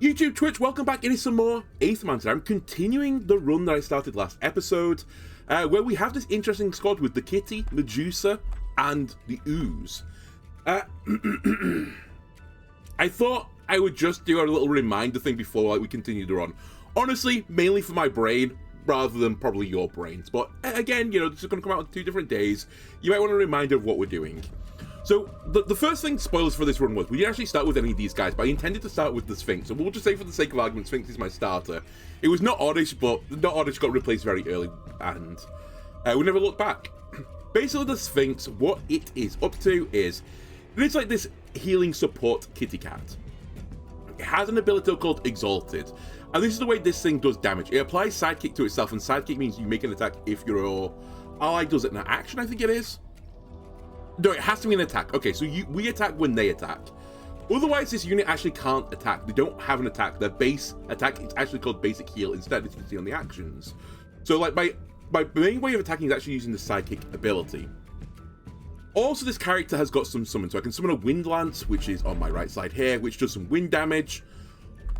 YouTube, Twitch, welcome back. It is some more Aethermancer. I'm continuing the run that I started last episode, where we have this interesting squad with the Kitty, Medusa, and the Ooze. I thought I would just do a little reminder thing before we continue the run. Honestly, mainly for my brain, rather than probably your brains. But again, you know, this is going to come out on 2 different days. You might want a reminder of what we're doing. So, the first thing, spoilers for this run was, we didn't actually start with any of these guys, but I intended to start with the Sphinx. So we'll just say for the sake of argument, Sphinx is my starter. It was not oddish, but not oddish got replaced very early, and we never looked back. Basically, the Sphinx, what it is up to is, it's like this healing support kitty cat. It has an ability called Exalted, and this is the way this thing does damage. It applies Sidekick to itself, and Sidekick means you make an attack if your ally does it in an action, I think it is. No, it has to be an attack. Okay, so we attack when they attack. Otherwise, this unit actually can't attack. They don't have an attack. Their base attack is actually called Basic Heal instead, as you can see on the actions. So, like, my main way of attacking is actually using the Sidekick ability. Also, this character has got some summons. So I can summon a Wind Lance, which is on my right side here, which does some wind damage.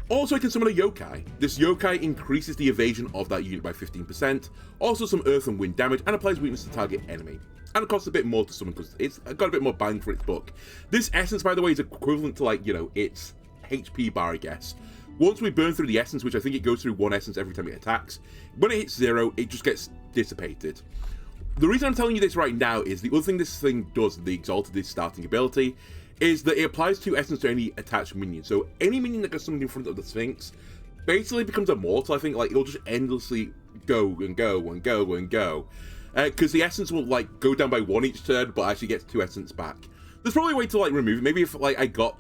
Also, I can summon a Yokai. This Yokai increases the evasion of that unit by 15%. Also, some earth and wind damage, and applies weakness to target enemy. And it costs a bit more to summon because it's got a bit more bang for its buck. This essence, by the way, is equivalent to, like, you know, its HP bar, I guess. Once we burn through the essence, which I think it goes through 1 essence every time it attacks, when it hits 0, it just gets dissipated. The reason I'm telling you this right now is the other thing this thing does, the Exalted, this starting ability, is that it applies 2 essence to any attached minion. So any minion that gets summoned in front of the Sphinx basically becomes immortal. I think, like, it'll just endlessly go and go and go and go. Because the essence will, like, go down by 1 each turn, but actually gets 2 essence back. There's probably a way to, like, remove it. Maybe if, like, I got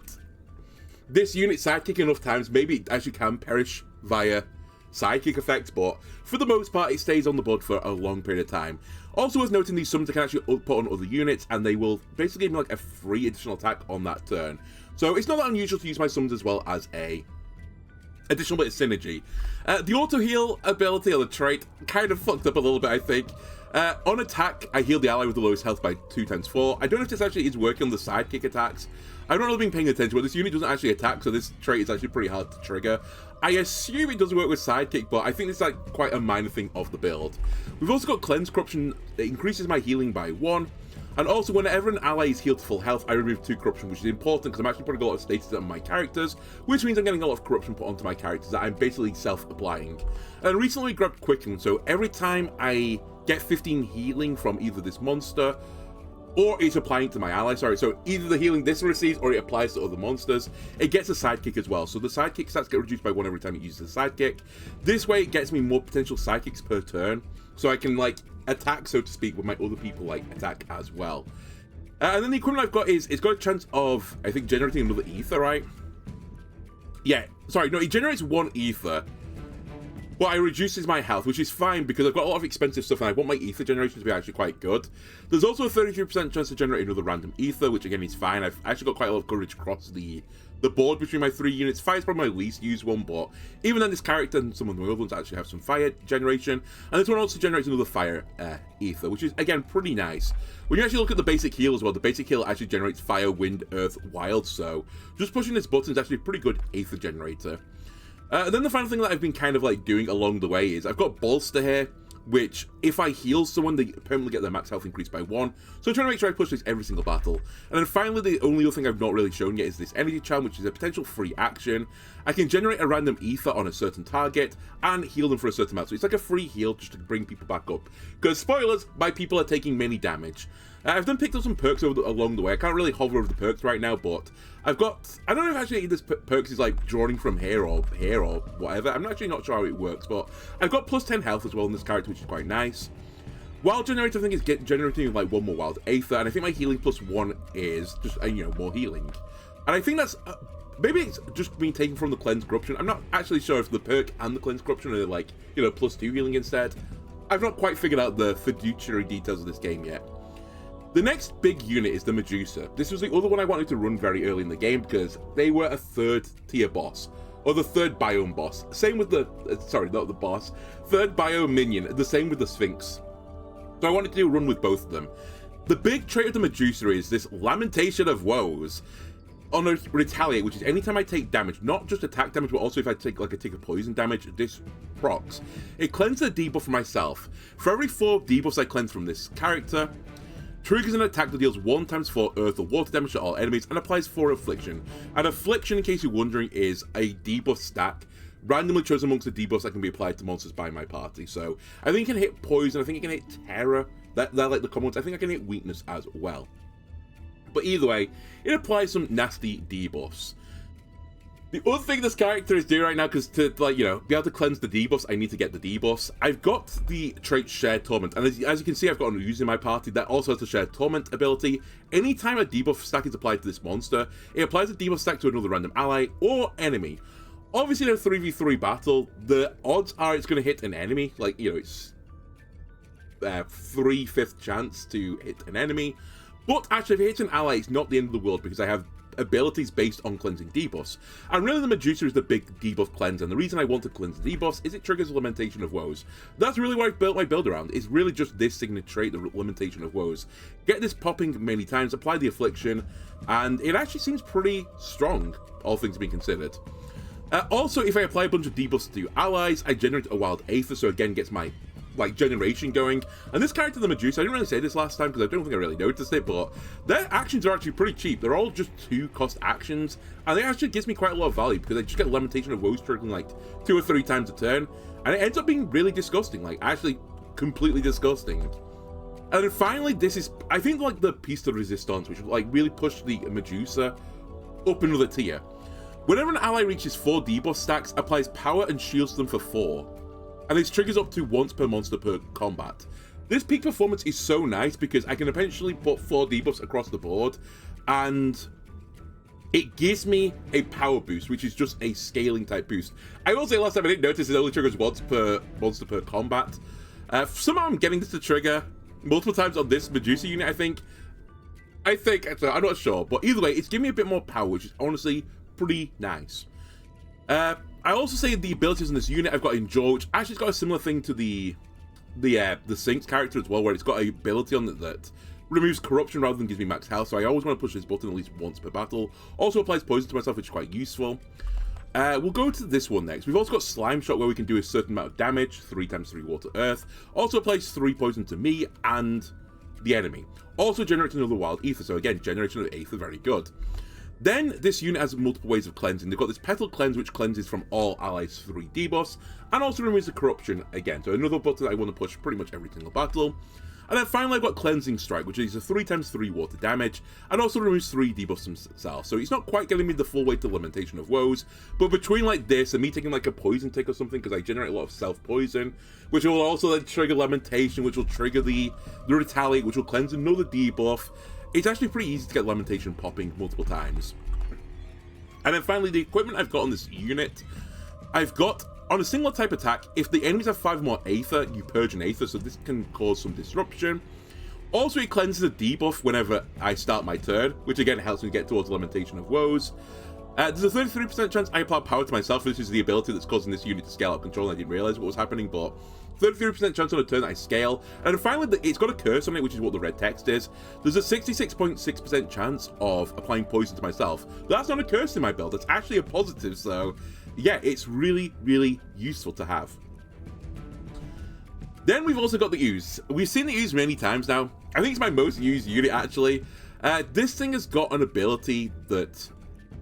this unit Sidekick enough times, maybe it actually can perish via Sidekick effects, but for the most part, it stays on the board for a long period of time. Also worth noting, these summons I can actually put on other units, and they will basically give me, like, a free additional attack on that turn. So it's not that unusual to use my summons as well as a additional bit of synergy. The auto heal ability, or the trait, kind of fucked up a little bit, I think. On attack, I heal the ally with the lowest health by 2 times 4. I don't know if this actually is working on the Sidekick attacks. I've not really been paying attention, but this unit doesn't actually attack, so this trait is actually pretty hard to trigger. I assume it does work with Sidekick, but I think it's, like, quite a minor thing of the build. We've also got Cleanse Corruption. It increases my healing by 1. And also, whenever an ally is healed to full health, I remove 2 corruption, which is important because I'm actually putting a lot of status on my characters, which means I'm getting a lot of corruption put onto my characters that I'm basically self-applying. And recently grabbed Quicken, so every time I get 15 healing from either this monster, or it's applying to my ally, so either the healing this receives or it applies to other monsters, it gets a Sidekick as well. So the Sidekick stats get reduced by 1 every time it uses a Sidekick. This way it gets me more potential Sidekicks per turn, so I can, like, attack, so to speak, with my other people, like, attack as well. And then the equipment I've got is, it's got a chance of, I think, generating another ether, right? Yeah, sorry, no, it generates 1 ether, but it reduces my health, which is fine because I've got a lot of expensive stuff and I want my ether generation to be actually quite good. There's also a 33% chance to generate another random ether, which again is fine. I've actually got quite a lot of coverage across the board between my 3 units. Fire is probably my least used one, but even then this character and some of the other ones actually have some fire generation. And this one also generates another fire ether, which is, again, pretty nice. When you actually look at the basic heal as well, the basic heal actually generates fire, wind, earth, wild, so just pushing this button is actually a pretty good ether generator. Then the final thing that I've been kind of, like, doing along the way is I've got Bolster here, which, if I heal someone, they permanently get their max health increased by 1. So I'm trying to make sure I push this every single battle. And then finally, the only other thing I've not really shown yet is this Energy Charm, which is a potential free action. I can generate a random ether on a certain target and heal them for a certain amount. So it's like a free heal just to bring people back up. Because, spoilers, my people are taking many damage. I've then picked up some perks along the way. I can't really hover over the perks right now, but I've got, I don't know if actually this perks is, like, drawing from here or whatever. I'm actually not sure how it works, but I've got plus 10 health as well in this character, which is quite nice. Wild Generator, I think, is generating, like, 1 more Wild Aether, and I think my healing plus 1 is just, you know, more healing. And I think that's, maybe it's just being taken from the Cleanse Corruption. I'm not actually sure if the perk and the Cleanse Corruption are, like, you know, plus 2 healing instead. I've not quite figured out the fiduciary details of this game yet. The next big unit is the Medusa. This was the other one I wanted to run very early in the game because they were a 3rd tier boss, or the 3rd biome boss. Same with the, sorry, not the boss, 3rd biome minion, the same with the Sphinx. So I wanted to do a run with both of them. The big trait of the Medusa is this Lamentation of Woes. on a retaliate, which is anytime I take damage, not just attack damage, but also if I take a poison damage, this procs. It cleanses a debuff for myself. For every 4 debuffs I cleanse from this character, triggers an attack that deals 1 times 4 earth or water damage to all enemies and applies 4 affliction. And affliction, in case you're wondering, is a debuff stack randomly chosen amongst the debuffs that can be applied to monsters by my party. So I think it can hit poison, I think it can hit terror, that like the common ones. I think I can hit weakness as well. But either way, it applies some nasty debuffs. The other thing this character is doing right now, because to, like, be able to cleanse the debuffs, I need to get the debuffs. I've got the trait Shared Torment, and as you can see, I've got an Ooze in my party that also has the Shared Torment ability. Anytime a debuff stack is applied to this monster, it applies a debuff stack to another random ally or enemy. Obviously, in a 3v3 battle, the odds are it's going to hit an enemy. Like, it's 3/5 chance to hit an enemy. But actually, if it hits an ally, it's not the end of the world because I have abilities based on cleansing debuffs. And really, the Medusa is the big debuff cleanse, and the reason I want to cleanse debuffs is it triggers Lamentation of Woes. That's really what I've built my build around. It's really just this signature trait, the Lamentation of Woes. Get this popping many times, apply the Affliction, and it actually seems pretty strong, all things being considered. Also, if I apply a bunch of debuffs to allies, I generate a Wild Aether, so again gets my generation going. And this character, the Medusa, I didn't really say this last time because I don't think I really noticed it, but their actions are actually pretty cheap. They're all just 2-cost actions, and it actually gives me quite a lot of value because I just get Lamentation of Woes triggering like 2 or 3 times a turn, and it ends up being really disgusting, like actually completely disgusting. And then finally, this is, I think, like the piece de resistance, which like really pushed the Medusa up another tier. Whenever an ally reaches 4 debuff stacks, applies power and shields them for 4. And this triggers up to once per monster per combat. This peak performance is so nice because I can eventually put 4 debuffs across the board, and it gives me a power boost, which is just a scaling type boost. I will say last time I didn't notice it only triggers once per monster per combat. Somehow I'm getting this to trigger multiple times on this Medusa unit, I think, actually, I'm not sure. But either way, it's giving me a bit more power, which is honestly pretty nice. I also say the abilities in this unit I've got in George. Actually, it's got a similar thing to the Sinks character as well, where it's got an ability on it that removes corruption rather than gives me max health. So I always want to push this button at least once per battle. Also applies poison to myself, which is quite useful. We'll go to this one next. We've also got Slime Shot, where we can do a certain amount of damage, 3 times 3 water earth. Also applies 3 poison to me and the enemy. Also generates another Wild Aether. So again, generation of Aether, very good. Then, this unit has multiple ways of cleansing. They've got this Petal Cleanse, which cleanses from all allies 3 debuffs, and also removes the corruption again. So another button I want to push pretty much every single battle. And then finally I've got Cleansing Strike, which is a 3 times 3 water damage, and also removes 3 debuffs himself. So he's not quite getting me the full weight to Lamentation of Woes, but between like this and me taking like a poison tick or something, because I generate a lot of self-poison, which will also then trigger Lamentation, which will trigger the Retaliate, which will cleanse another debuff. It's actually pretty easy to get Lamentation popping multiple times. And then finally, the equipment I've got on this unit, I've got, on a single type attack, if the enemies have 5 more Aether, you purge an Aether, so this can cause some disruption. Also, it cleanses a debuff whenever I start my turn, which again helps me get towards Lamentation of Woes. There's a 33% chance I apply power to myself. This is the ability that's causing this unit to scale out control, and I didn't realize what was happening, but 33% chance on a turn that I scale. And then finally, it's got a curse on it, which is what the red text is. There's a 66.6% chance of applying poison to myself. That's not a curse in my build, it's actually a positive, so yeah, it's really, really useful to have. Then we've also got the Ooze. We've seen the Ooze many times now. I think it's my most used unit, actually. This thing has got an ability that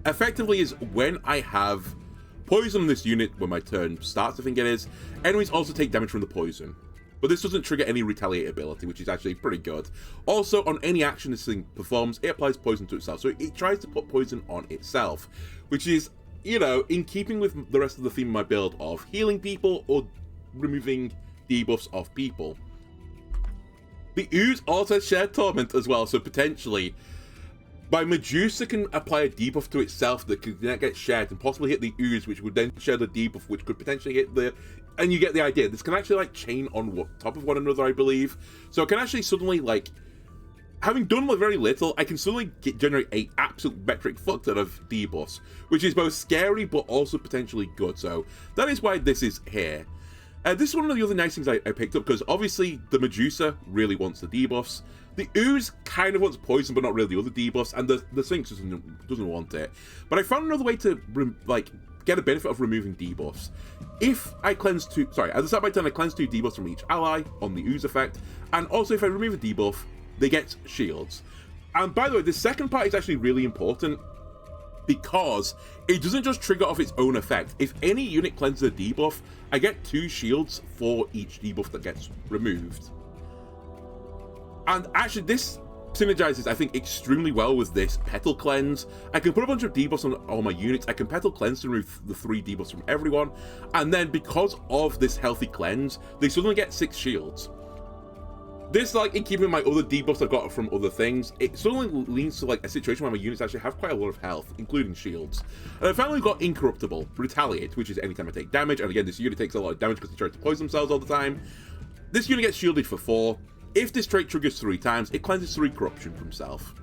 effectively is when I have poison on this unit when my turn starts, I think it is, enemies also take damage from the poison. But this doesn't trigger any retaliate ability, which is actually pretty good. Also, on any action this thing performs, it applies poison to itself. So it tries to put poison on itself, which is, in keeping with the rest of the theme of my build of healing people or removing debuffs off people. The Ooze also has Shared Torment as well, so potentially my Medusa can apply a debuff to itself that could then get shared and possibly hit the Ooze, which would then share the debuff, which could potentially hit the... And you get the idea. This can actually, like, chain on top of one another, I believe. So I can actually suddenly, like... Having done very little, I can suddenly generate a absolute metric fuck ton of debuffs, which is both scary but also potentially good. So that is why this is here. This is one of the other nice things I picked up, because obviously the Medusa really wants the debuffs. The Ooze kind of wants poison, but not really the other debuffs, and the Sphinx doesn't want it. But I found another way to, like, get a benefit of removing debuffs. If I cleanse two, sorry, at the start of my turn, I cleanse 2 debuffs from each ally on the Ooze effect, and also if I remove a debuff, they get shields. And by the way, the second part is actually really important, because it doesn't just trigger off its own effect. If any unit cleanses a debuff, I get 2 shields for each debuff that gets removed. And actually, this synergizes, I think, extremely well with this Petal Cleanse. I can put a bunch of debuffs on all my units. I can Petal Cleanse to remove the 3 debuffs from everyone. And then, because of this healthy cleanse, they suddenly get 6 shields. This, like, in keeping my other debuffs I've got from other things, it suddenly leads to, like, a situation where my units actually have quite a lot of health, including shields. And I finally got Incorruptible, Retaliate, which is anytime I take damage. And again, this unit takes a lot of damage because they try to poison themselves all the time. This unit gets shielded for 4. If this trait triggers 3 times, it cleanses 3 corruption from self,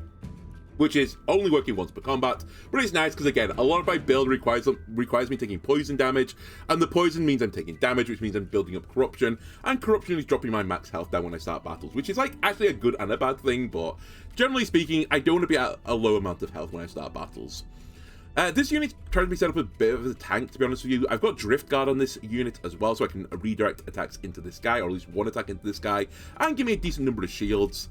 which is only working once per combat, but it's nice because, again, a lot of my build requires me taking poison damage, and the poison means I'm taking damage, which means I'm building up corruption, and corruption is dropping my max health down when I start battles, which is, like, actually a good and a bad thing, but generally speaking, I don't want to be at a low amount of health when I start battles. This unit's trying to be set up a bit of a tank, to be honest with you. I've got Drift Guard on this unit as well, so I can redirect attacks into this guy, or at least one attack into this guy, and give me a decent number of shields.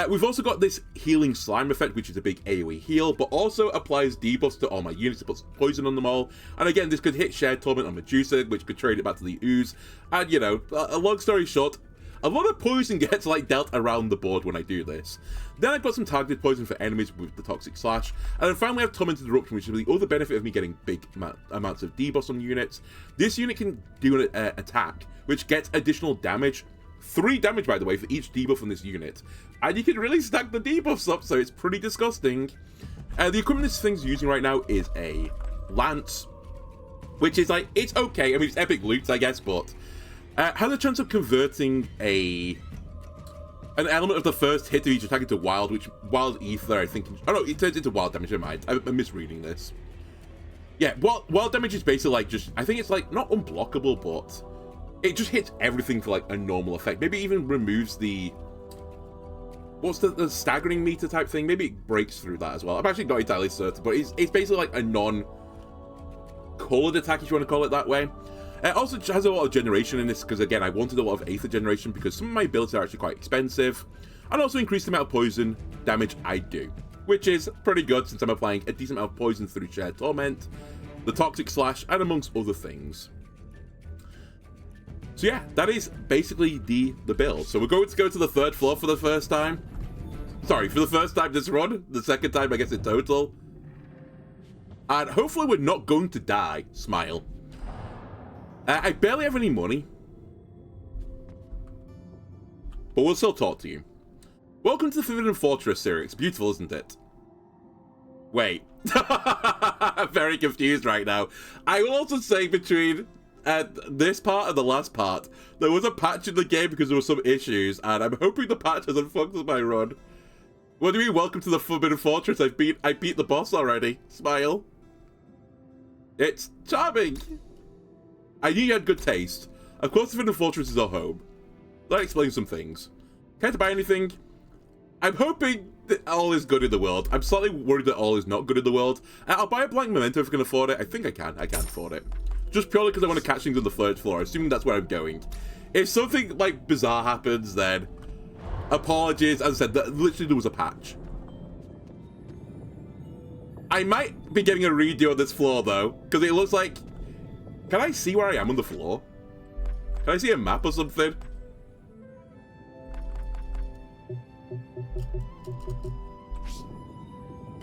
We've also got this Healing Slime effect, which is a big AoE heal, but also applies debuffs to all my units. It puts poison on them all. And again, this could hit Shared Torment on Medusa, which could trade it back to the Ooze. And, you know, a long story short, a lot of poison gets, like, dealt around the board when I do this. Then I've got some targeted poison for enemies with the Toxic Slash. And then finally I have Tormented Eruption, which is the other benefit of me getting big amounts of debuffs on units. This unit can do an attack, which gets additional damage. 3 damage, by the way, for each debuff on this unit. And you can really stack the debuffs up, so it's pretty disgusting. The equipment this thing's using right now is a Lance, which is, like, it's okay. I mean, it's epic loot, I guess, but has a chance of converting an element of the first hit of each attack into wild, which wild ether, I think. Oh no, it turns into wild damage. Never mind. I'm misreading this. Yeah, wild damage is basically like just, I think it's like not unblockable, but it just hits everything for like a normal effect. Maybe even removes the, what's the staggering meter type thing? Maybe it breaks through that as well. I'm actually not entirely certain, but it's basically like a non-colored attack, if you want to call it that way. It also has a lot of generation in this, because again, I wanted a lot of Aether generation, because some of my builds are actually quite expensive, and also increase the amount of poison damage I do, which is pretty good since I'm applying a decent amount of poison through Shared Torment, the Toxic Slash, and amongst other things. So yeah, that is basically the build. So we're going to go to the 3rd floor for the first time. Sorry, for the first time this run, the 2nd time I guess in total. And hopefully we're not going to die, smile. I barely have any money, but we'll still talk to you. Welcome to the Forbidden Fortress, Sir. It's beautiful, isn't it? Wait. I'm very confused right now. I will also say between this part and the last part, there was a patch in the game because there were some issues, and I'm hoping the patch hasn't fucked with my run. What do you mean, welcome to the Forbidden Fortress? I beat the boss already. Smile. It's charming. I knew you had good taste. Of course, the Forbidden Fortress is our home. That explains some things. Can't buy anything. I'm hoping that all is good in the world. I'm slightly worried that all is not good in the world. I'll buy a blank memento if I can afford it. I think I can. I can afford it. Just purely because I want to catch things on the 3rd floor, assuming that's where I'm going. If something, like, bizarre happens, then apologies. As I said, literally there was a patch. I might be getting a redo on this floor, though, because it looks like... Can I see where I am on the floor? Can I see a map or something?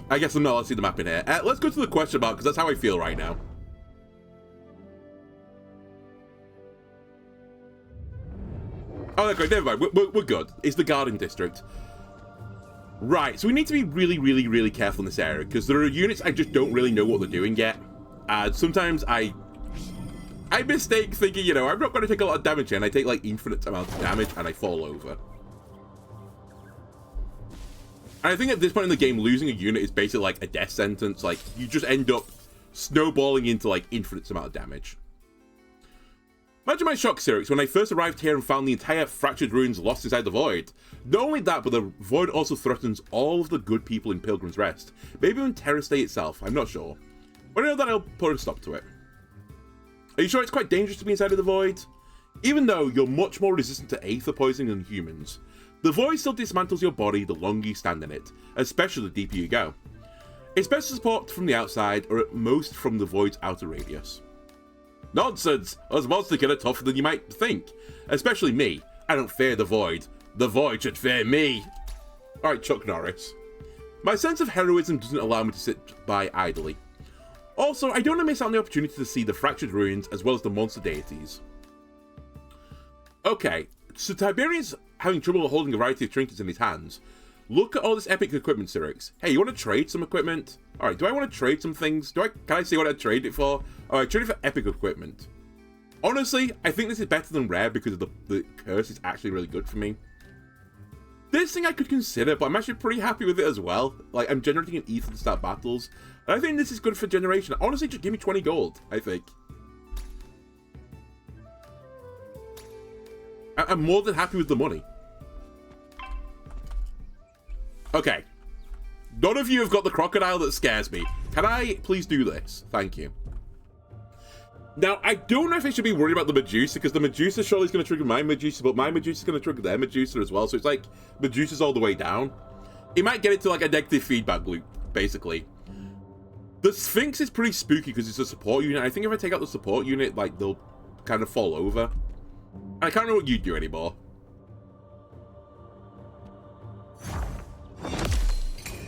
I guess I'm not allowed to see the map in here. Let's go to the question mark, because that's how I feel right now. Oh, okay, never mind. We're good. It's the Garden District. Right, so we need to be really, really, really careful in this area, because there are units I just don't really know what they're doing yet. Sometimes I mistake thinking, you know, I'm not going to take a lot of damage here, and I take, like, infinite amounts of damage, and I fall over. And I think at this point in the game, losing a unit is basically like a death sentence. Like, you just end up snowballing into, like, infinite amount of damage. Imagine my shock, Cyrix, when I first arrived here and found the entire fractured ruins lost inside the void. Not only that, but the void also threatens all of the good people in Pilgrim's Rest. Maybe even Terra State itself, I'm not sure. But I know that I'll put a stop to it. Are you sure it's quite dangerous to be inside of the void? Even though you're much more resistant to aether poisoning than humans, the void still dismantles your body the longer you stand in it, especially the deeper you go. It's best to support from the outside, or at most from the void's outer radius. Nonsense! Us monsters are tougher than you might think. Especially me. I don't fear the void. The void should fear me. Alright, Chuck Norris. My sense of heroism doesn't allow me to sit by idly. Also, I don't want to miss out on the opportunity to see the fractured ruins as well as the monster deities. Okay, so Tiberian's having trouble holding a variety of trinkets in his hands. Look at all this epic equipment, Cyrix. Hey, you want to trade some equipment? Alright, do I want to trade some things? Can I say what I trade it for? Alright, trade it for epic equipment. Honestly, I think this is better than rare because of the curse is actually really good for me. This thing I could consider, but I'm actually pretty happy with it as well. Like, I'm generating an ether to start battles. And I think this is good for generation. Honestly, just give me 20 gold, I think. I'm more than happy with the money. Okay. None of you have got the crocodile that scares me. Can I please do this? Thank you. Now, I don't know if I should be worried about the Medusa, because the Medusa surely is going to trigger my Medusa, but my Medusa is going to trigger their Medusa as well, so it's like Medusa's all the way down. It might get it to like a negative feedback loop, basically. The Sphinx is pretty spooky because it's a support unit. I think if I take out the support unit, like, they'll kind of fall over. And I can't remember what you do anymore.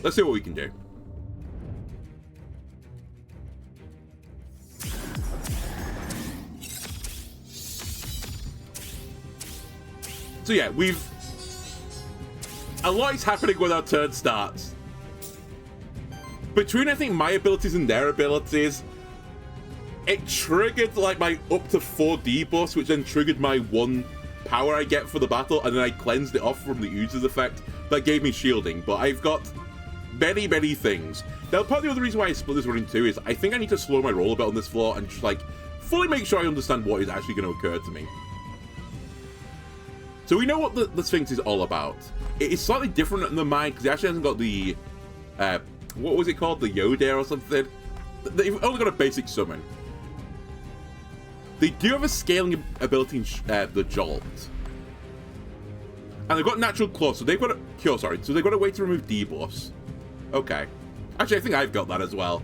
Let's see what we can do. So yeah, a lot is happening when our turn starts. Between, I think, my abilities and their abilities, it triggered, like, my up to 4 debuffs, which then triggered my 1 power I get for the battle, and then I cleansed it off from the Ooze's effect. That gave me shielding, but I've got many, many things. Now, part of the other reason why I split this one in 2 is I think I need to slow my roll a bit on this floor and just, like, fully make sure I understand what is actually going to occur to me. So we know what the Sphinx is all about. It is slightly different than mine, because it actually hasn't got the, what was it called? The Yodare or something? They've only got a basic summon. They do have a scaling ability in the Jolt. And they've got Natural Claw, so they've got a Cure, sorry. So they've got a way to remove debuffs. Okay. Actually, I think I've got that as well.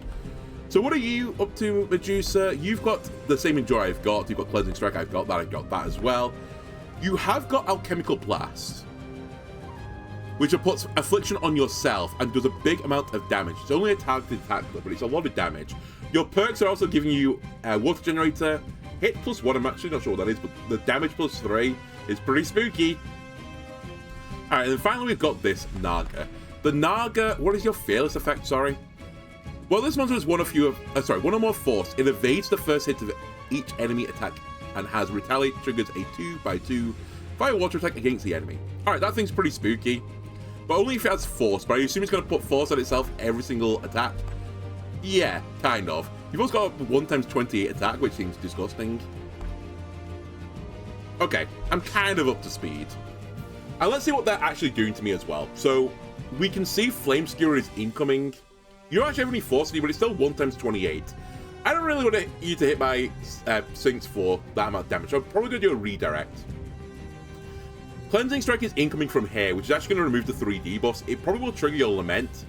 So what are you up to, Medusa? You've got the same Endure I've got. You've got Cleansing Strike, I've got that as well. You have got Alchemical Blast, which puts Affliction on yourself and does a big amount of damage. It's only a targeted attack, but it's a lot of damage. Your perks are also giving you Water Generator, Hit +1, I'm actually not sure what that is, but the damage +3 is pretty spooky. Alright, and then finally we've got this Naga. The Naga, what is your Fearless effect, sorry? Well, this monster is one or more force. It evades the first hit of each enemy attack and has Retaliate, triggers a 2x2 fire water attack against the enemy. Alright, that thing's pretty spooky. But only if it has force, but I assume it's going to put force on itself every single attack. Yeah, kind of. You've also got a 1x28 attack, which seems disgusting. Okay, I'm kind of up to speed. And let's see what they're actually doing to me as well. So, we can see Flame Skewer is incoming. You don't actually have any force, but it's still 1x28. I don't really want you to hit my Sphinx for that amount of damage, so I'm probably going to do a redirect. Cleansing Strike is incoming from here, which is actually going to remove the 3 debuffs. It probably will trigger your Lament.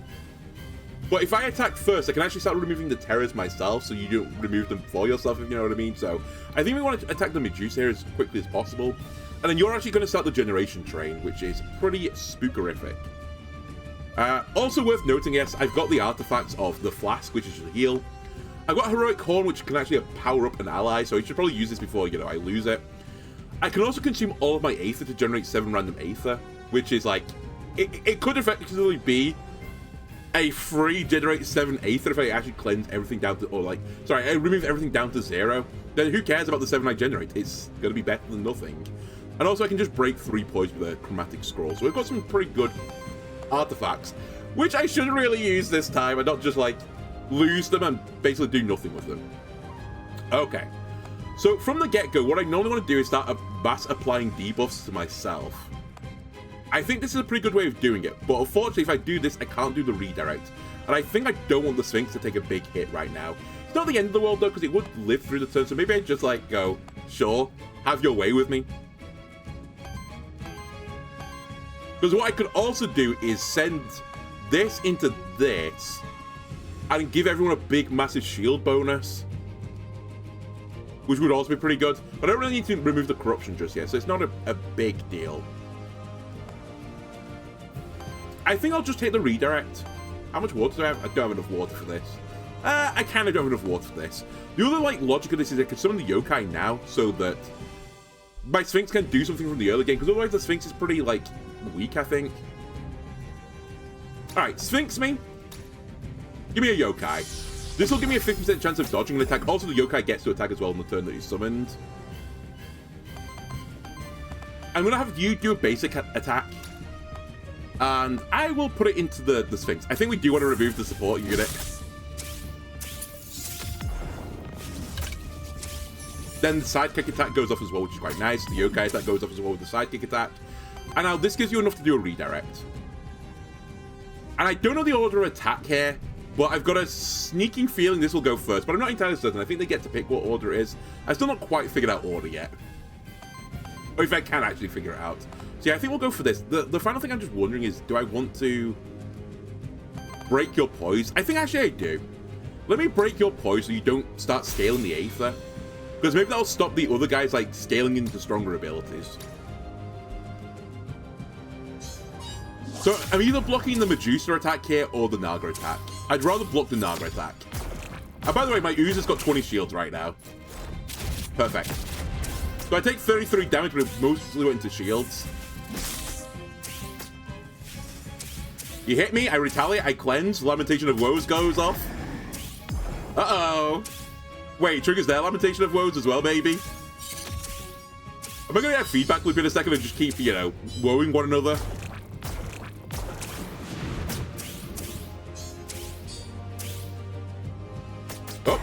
But if I attack first, I can actually start removing the terrors myself, so you don't remove them for yourself, if you know what I mean. So I think we want to attack the Medusa here as quickly as possible. And then you're actually going to start the Generation Train, which is pretty spookerific. Also worth noting, yes, I've got the artifacts of the Flask, which is a heal. I've got Heroic Horn, which can actually power up an ally, so I should probably use this before, I lose it. I can also consume all of my Aether to generate 7 random Aether, which is like, it could effectively be a free generate 7 Aether if I actually cleanse everything down to, I remove everything down to 0. Then who cares about the 7 I generate? It's going to be better than nothing. And also I can just break 3 points with a Chromatic Scroll. So we've got some pretty good artifacts, which I should really use this time and not just, lose them and basically do nothing with them. Okay. So from the get-go, what I normally want to do is start mass applying debuffs to myself. I think this is a pretty good way of doing it, but unfortunately if I do this, I can't do the redirect. And I think I don't want the Sphinx to take a big hit right now. It's not the end of the world though, because it would live through the turn, so maybe I just like go, sure, have your way with me. Because what I could also do is send this into this, and give everyone a big massive shield bonus. Which would also be pretty good. But I don't really need to remove the corruption just yet, so it's not a big deal. I think I'll just take the redirect. How much water do I have? I don't have enough water for this. I kind of don't have enough water for this. The other like logic of this is I can summon the yokai now, so that my Sphinx can do something from the early game, because otherwise the Sphinx is pretty like weak, I think. Alright, Sphinx me. Give me a yokai. This will give me a 50% chance of dodging an attack. Also, the yokai gets to attack as well on the turn that he's summoned. I'm going to have you do a basic attack. And I will put it into the Sphinx. I think we do want to remove the support unit. Then the sidekick attack goes off as well, which is quite nice. The yokai attack goes off as well with the sidekick attack. And now this gives you enough to do a redirect. And I don't know the order of attack here, but I've got a sneaking feeling this will go first. But I'm not entirely certain. I think they get to pick what order it is. I've still not quite figured out order yet. Or if I can actually figure it out. So yeah, I think we'll go for this. The final thing I'm just wondering is, do I want to break your poise? I think actually I do. Let me break your poise so you don't start scaling the Aether. Because maybe that'll stop the other guys like scaling into stronger abilities. So I'm either blocking the Medusa attack here or the Naga attack. I'd rather block the Naga attack. And by the way, my Ooze has got 20 shields right now. Perfect. So I take 33 damage, but it mostly went into shields. You hit me, I retaliate, I cleanse, Lamentation of Woes goes off. Uh-oh. Wait, triggers their Lamentation of Woes as well, maybe? Am I going to get a feedback loop in a second and just keep, you know, woeing one another? Oh!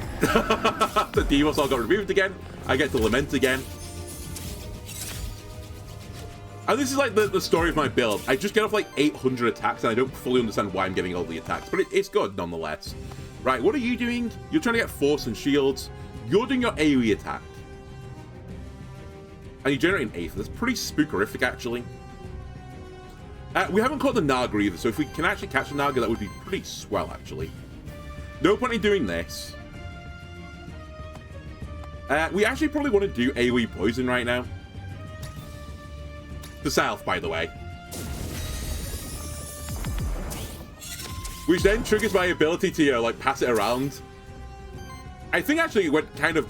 The debuffs all got removed again. I get to lament again. And this is like the story of my build. I just get off like 800 attacks and I don't fully understand why I'm getting all the attacks. But it's good nonetheless. Right, what are you doing? You're trying to get force and shields. You're doing your AoE attack. And you're generating Aether. That's pretty spookerific, actually. We haven't caught the Naga either, so if we can actually catch the Naga, that would be pretty swell, actually. No point in doing this. We actually probably want to do AoE Poison right now. The south, by the way. Which then triggers my ability to, you know, like, pass it around. I think actually it went kind of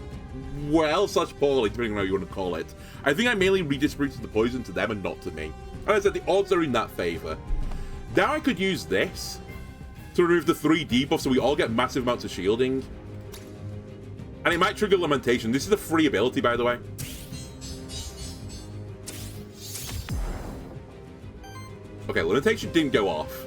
well / poorly, depending on how you want to call it. I think I mainly redistributed the poison to them and not to me. And I said the odds are in that favor. Now I could use this to remove the 3 debuffs so we all get massive amounts of shielding. And it might trigger Lamentation. This is a free ability, by the way. Okay, Lamentation didn't go off.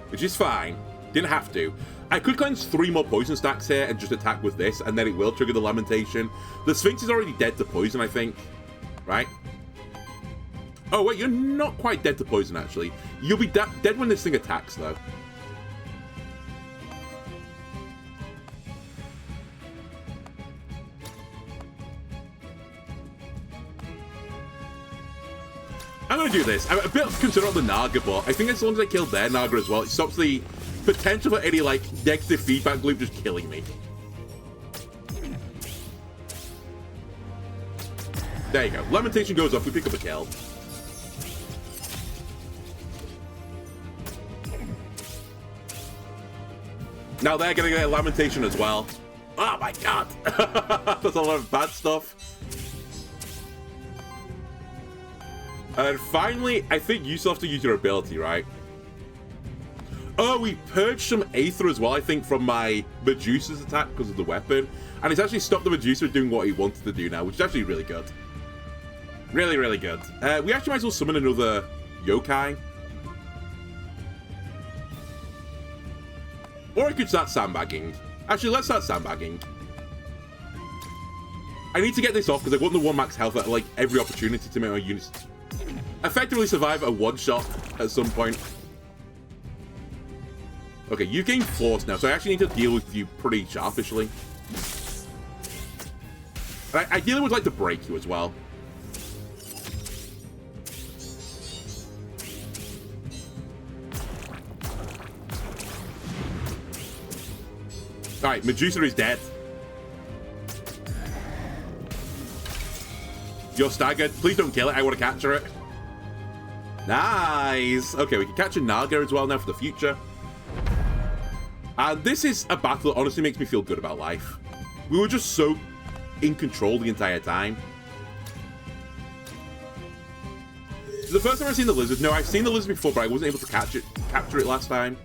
Which is fine. Didn't have to. I could cleanse 3 more poison stacks here and just attack with this, and then it will trigger the Lamentation. The Sphinx is already dead to poison, I think. Right? Oh, wait, you're not quite dead to poison, actually. You'll be dead when this thing attacks, though. I'm going to do this. I'm a bit concerned about the Naga, but I think as long as I kill their Naga as well, it stops the potential for any, like, negative feedback loop just killing me. There you go. Lamentation goes off. We pick up a kill. Now they're going to get a Lamentation as well. Oh my god. That's a lot of bad stuff. And finally, I think you still have to use your ability, right? Oh, we purged some Aether as well, I think, from my Medusa's attack because of the weapon. And it's actually stopped the Medusa doing what he wanted to do now, which is actually really good. Really, really good. We actually might as well summon another yokai. Or I could start sandbagging. Actually, let's start sandbagging. I need to get this off because I want the 1 max health at like every opportunity to make my units effectively survive a one-shot at some point. Okay, you gain force now, so I actually need to deal with you pretty sharpishly. I ideally would like to break you as well. Alright, Medusa is dead. You're staggered. Please don't kill it. I want to capture it. Nice. Okay, we can capture Naga as well now for the future. And this is a battle that honestly makes me feel good about life. We were just so in control the entire time. This is the first time I've seen the lizard. No, I've seen the lizard before, but I wasn't able to capture it last time.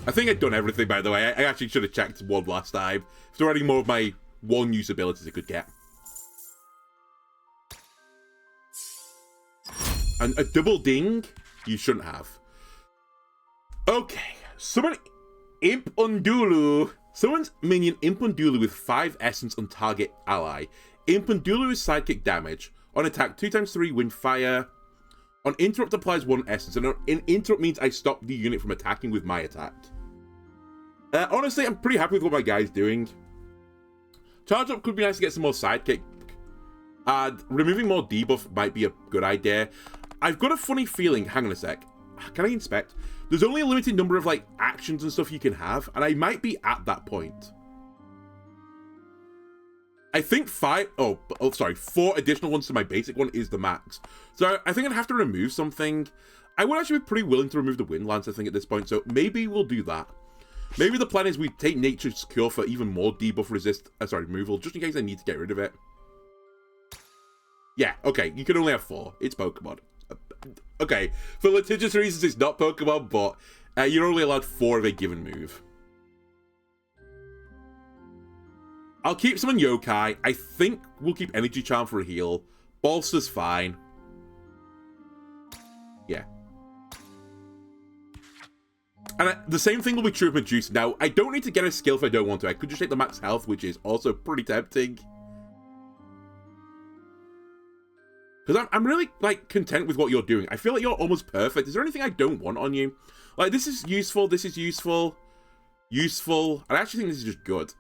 I think I'd done everything, by the way. I actually should have checked one last time. If there were any more of my one-use abilities I could get. And a double ding? You shouldn't have. Okay. Summon Imp Undulu. Summons minion Imp Undulu with 5 essence on target ally. Imp Undulu is sidekick damage. On attack, 2x3 wind fire. On interrupt applies 1 essence. And in interrupt means I stop the unit from attacking with my attack. Honestly, I'm pretty happy with what my guy's doing. Charge up could be nice to get some more sidekick. And removing more debuff might be a good idea. I've got a funny feeling. Hang on a sec. Can I inspect? There's only a limited number of like actions and stuff you can have, and I might be at that point. I think 4 additional ones to my basic one is the max. So I think I'd have to remove something. I would actually be pretty willing to remove the Wind Lance, I think, at this point. So maybe we'll do that. Maybe the plan is we take Nature's Cure for even more debuff removal, just in case I need to get rid of it. Yeah, okay, you can only have 4. It's Pokemon. Okay, for litigious reasons, it's not Pokemon, but you're only allowed 4 of a given move. I'll keep some on Yokai. I think we'll keep Energy Charm for a heal. Bolster's fine. Yeah. And the same thing will be true of Medusa. Now, I don't need to get a skill if I don't want to. I could just take the max health, which is also pretty tempting. Because I'm really, like, content with what you're doing. I feel like you're almost perfect. Is there anything I don't want on you? Like, this is useful, this is useful, useful. And I actually think this is just good.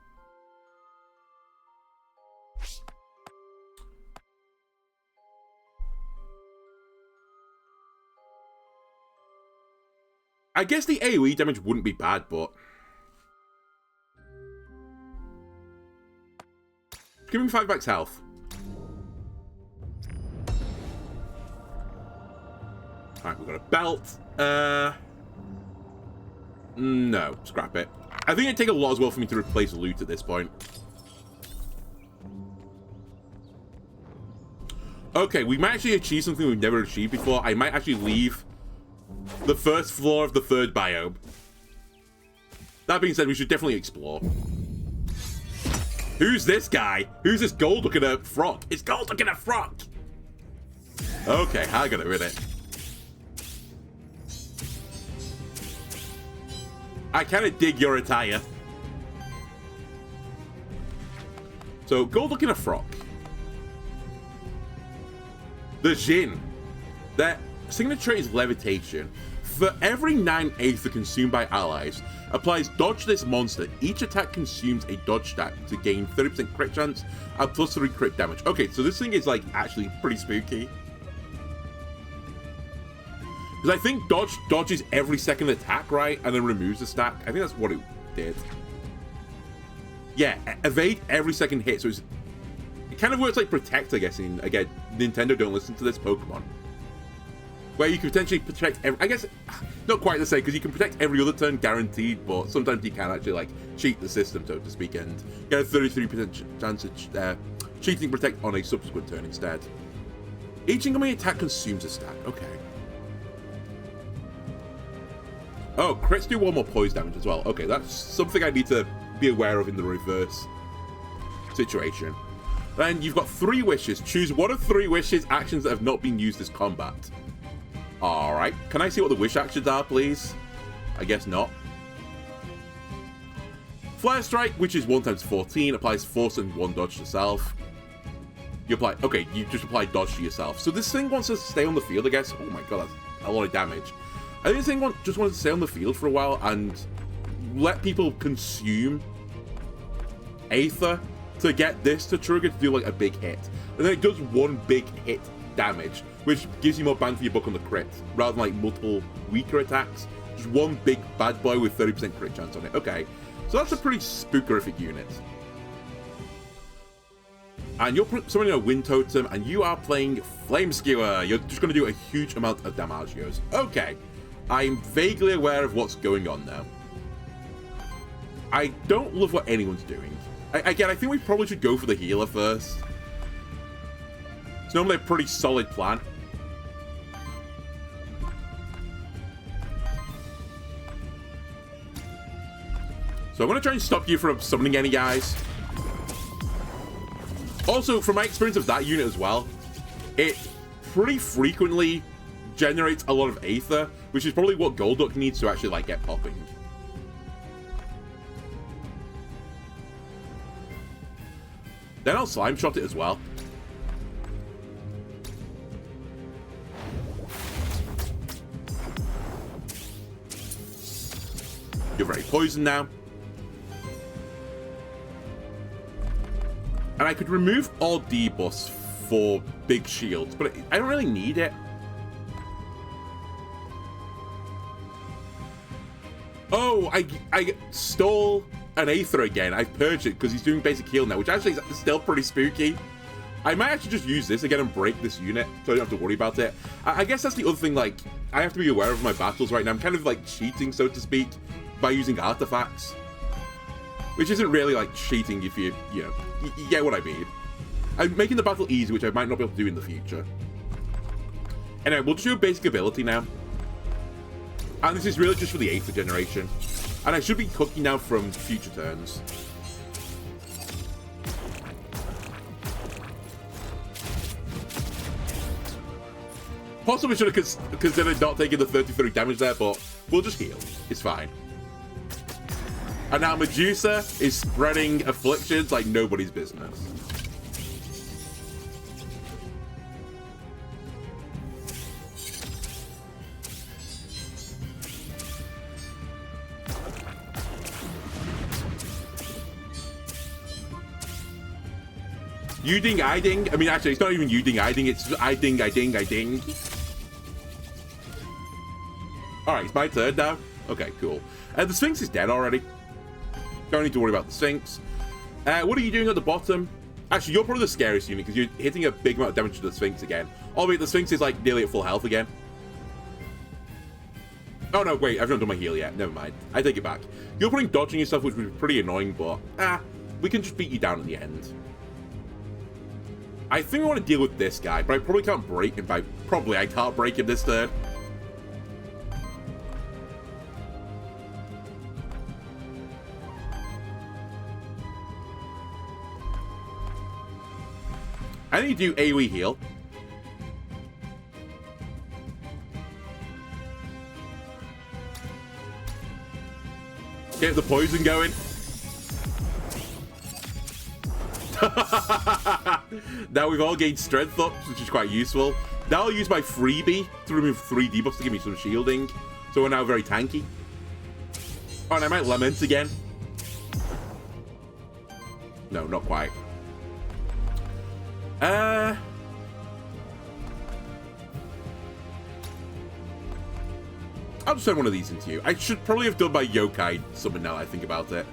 I guess the AoE damage wouldn't be bad, but... Give me 5 max health. Alright, we've got a belt. No, scrap it. I think it'd take a lot as well for me to replace loot at this point. Okay, we might actually achieve something we've never achieved before. I might actually leave the first floor of the 3rd biome. That being said, we should definitely explore. Who's this guy? Who's this gold looking at frog? It's gold looking at frog! Okay, I got rid of it. I kind of dig your attire. So, gold looking at frog. The Jin. Their signature is levitation. For every 9 Aether consumed by allies, applies dodge this monster. Each attack consumes a dodge stack to gain 30% crit chance and plus 3 crit damage. Okay, so this thing is like actually pretty spooky. Because I think dodge dodges every second attack, right? And then removes the stack. I think that's what it did. Yeah, evade every second hit. So it kind of works like protect, I guess. Again, Nintendo don't listen to this Pokemon. Where you can potentially protect I guess, not quite the same, because you can protect every other turn guaranteed, but sometimes you can actually, like, cheat the system, so to speak, and get a 33% chance of cheating protect on a subsequent turn instead. Each incoming attack consumes a stack. Okay. Oh, crits do 1 more poise damage as well. Okay, that's something I need to be aware of in the reverse situation. Then you've got 3 wishes. Choose one of 3 wishes actions that have not been used as combat. Alright. Can I see what the wish actions are, please? I guess not. Flare Strike, which is 1 times 14, applies force and 1 dodge to self. You apply... Okay, you just apply dodge to yourself. So this thing wants us to stay on the field, I guess. Oh my god, that's a lot of damage. I think this thing just wants to stay on the field for a while and let people consume Aether to get this to trigger to do like a big hit. And then it does 1 big hit damage, which gives you more bang for your buck on the crit, rather than like multiple weaker attacks. Just 1 big bad boy with 30% crit chance on it. Okay, so that's a pretty spookerific unit. And you're summoning a Wind Totem, and you are playing Flame Skewer. You're just going to do a huge amount of damage. Okay, I'm vaguely aware of what's going on now. I don't love what anyone's doing. Again, I think we probably should go for the healer first. It's normally a pretty solid plan. So I'm going to try and stop you from summoning any guys. Also, from my experience of that unit as well, it pretty frequently generates a lot of Aether, which is probably what Golduck needs to actually like get popping. Then I'll Slime Shot it as well. You're very poisoned now. And I could remove all debuffs for big shields, but I don't really need it. Oh, I stole an Aether again. I've purged it because he's doing basic heal now, which actually is still pretty spooky. I might actually just use this again and break this unit so I don't have to worry about it. I guess that's the other thing, like, I have to be aware of my battles right now. I'm kind of like cheating, so to speak, by using artifacts. Which isn't really like cheating if you know, you get what I mean. I'm making the battle easy, which I might not be able to do in the future. Anyway, we'll just do a basic ability now. And this is really just for the Aether generation. And I should be cooking now from future turns. Possibly should have considered not taking the 33 damage there, but we'll just heal. It's fine. And now Medusa is spreading afflictions like nobody's business. You ding, I ding. I mean, actually, it's not even you ding, I ding. It's just I ding, I ding, I ding. Alright, it's my turn now. Okay, cool. The Sphinx is dead already. Don't need to worry about the Sphinx. What are you doing at the bottom? Actually, you're probably the scariest unit because you're hitting a big amount of damage to the Sphinx again. Albeit the Sphinx is like nearly at full health again. Oh no, wait, I've not done my heal yet. Never mind. I take it back. You're putting dodge on yourself, which would be pretty annoying, but we can just beat you down at the end. I think I want to deal with this guy, but I probably can't break him by... Probably I can't break him this turn. I need to do AoE heal. Get the poison going. Now we've all gained strength up, which is quite useful. Now I'll use my freebie to remove 3 debuffs to give me some shielding. So we're now very tanky. Oh, and I might lament again. No, not quite. I'll just send one of these into you. I should probably have done my yokai summon now that I think about it.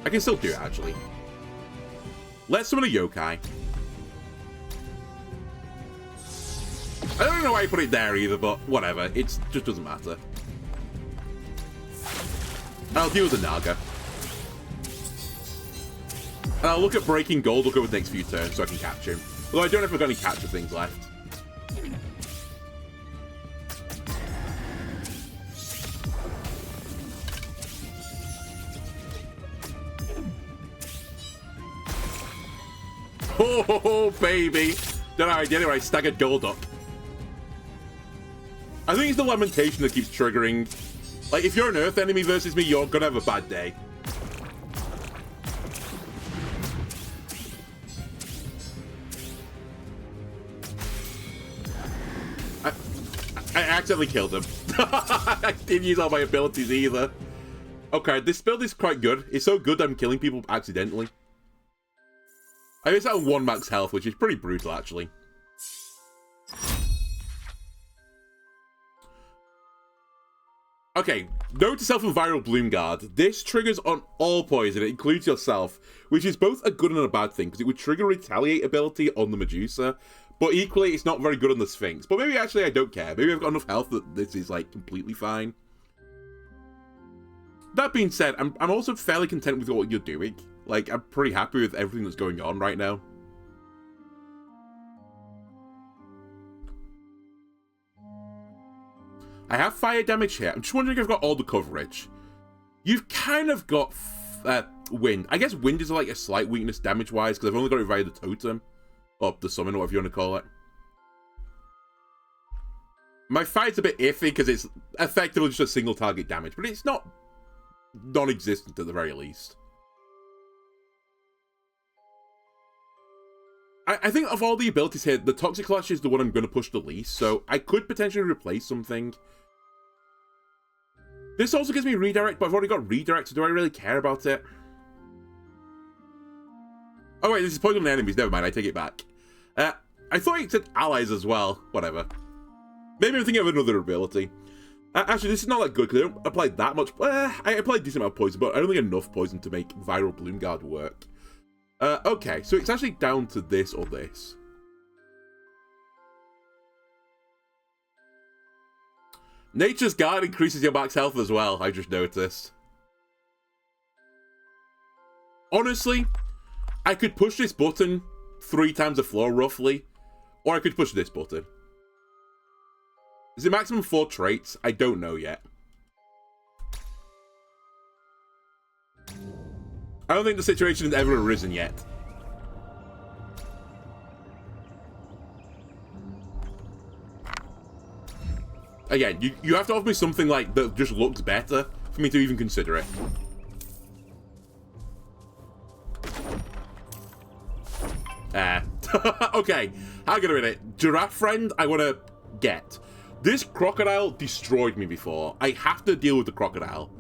I can still do it, actually. Let's summon a yokai. I don't know why I put it there either, but whatever. It just doesn't matter. I'll deal with the Naga. And I'll look at breaking Golduck over the next few turns so I can catch him. Although I don't know if I've got any capture things left. Oh, baby! Don't know how I did it when I staggered Golduck. I think it's the lamentation that keeps triggering. Like, if you're an Earth enemy versus me, you're gonna have a bad day. I accidentally killed him. I didn't use all my abilities either. Okay, this build is quite good. It's so good that I'm killing people accidentally. I guess that 1 max health, which is pretty brutal, actually. Okay, note to self and viral bloom guard. This triggers on all poison, it includes yourself, which is both a good and a bad thing, because it would trigger retaliate ability on the Medusa, but equally it's not very good on the Sphinx. But maybe actually I don't care. Maybe I've got enough health that this is like completely fine. That being said, I'm also fairly content with what you're doing. Like, I'm pretty happy with everything that's going on right now. I have fire damage here. I'm just wondering if I've got all the coverage. You've kind of got wind. I guess wind is like a slight weakness damage-wise, because I've only got it via the totem. Or the summon, or whatever you want to call it. My fire's a bit iffy, because it's effectively just a single target damage, but it's not non-existent at the very least. I think of all the abilities here, the Toxic Clash is the one I'm going to push the least, so I could potentially replace something. This also gives me redirect, but I've already got redirect, so do I really care about it? Oh wait, this is poison on enemies, never mind, I take it back. I thought it said allies as well, whatever. Maybe I'm thinking of another ability. Actually, this is not that good, because I don't apply that much. I applied a decent amount of poison, but I don't think enough poison to make Viral Bloom Guard work. Okay, so it's actually down to this or this. Nature's Guard increases your max health as well, I just noticed. Honestly, I could push this button 3 times the floor, roughly. Or I could push this button. Is it maximum 4 traits? I don't know yet. I don't think the situation has ever arisen yet. Again, you have to offer me something like that just looks better for me to even consider it. Okay, hang on a minute. Giraffe friend, I want to get. This crocodile destroyed me before. I have to deal with the crocodile.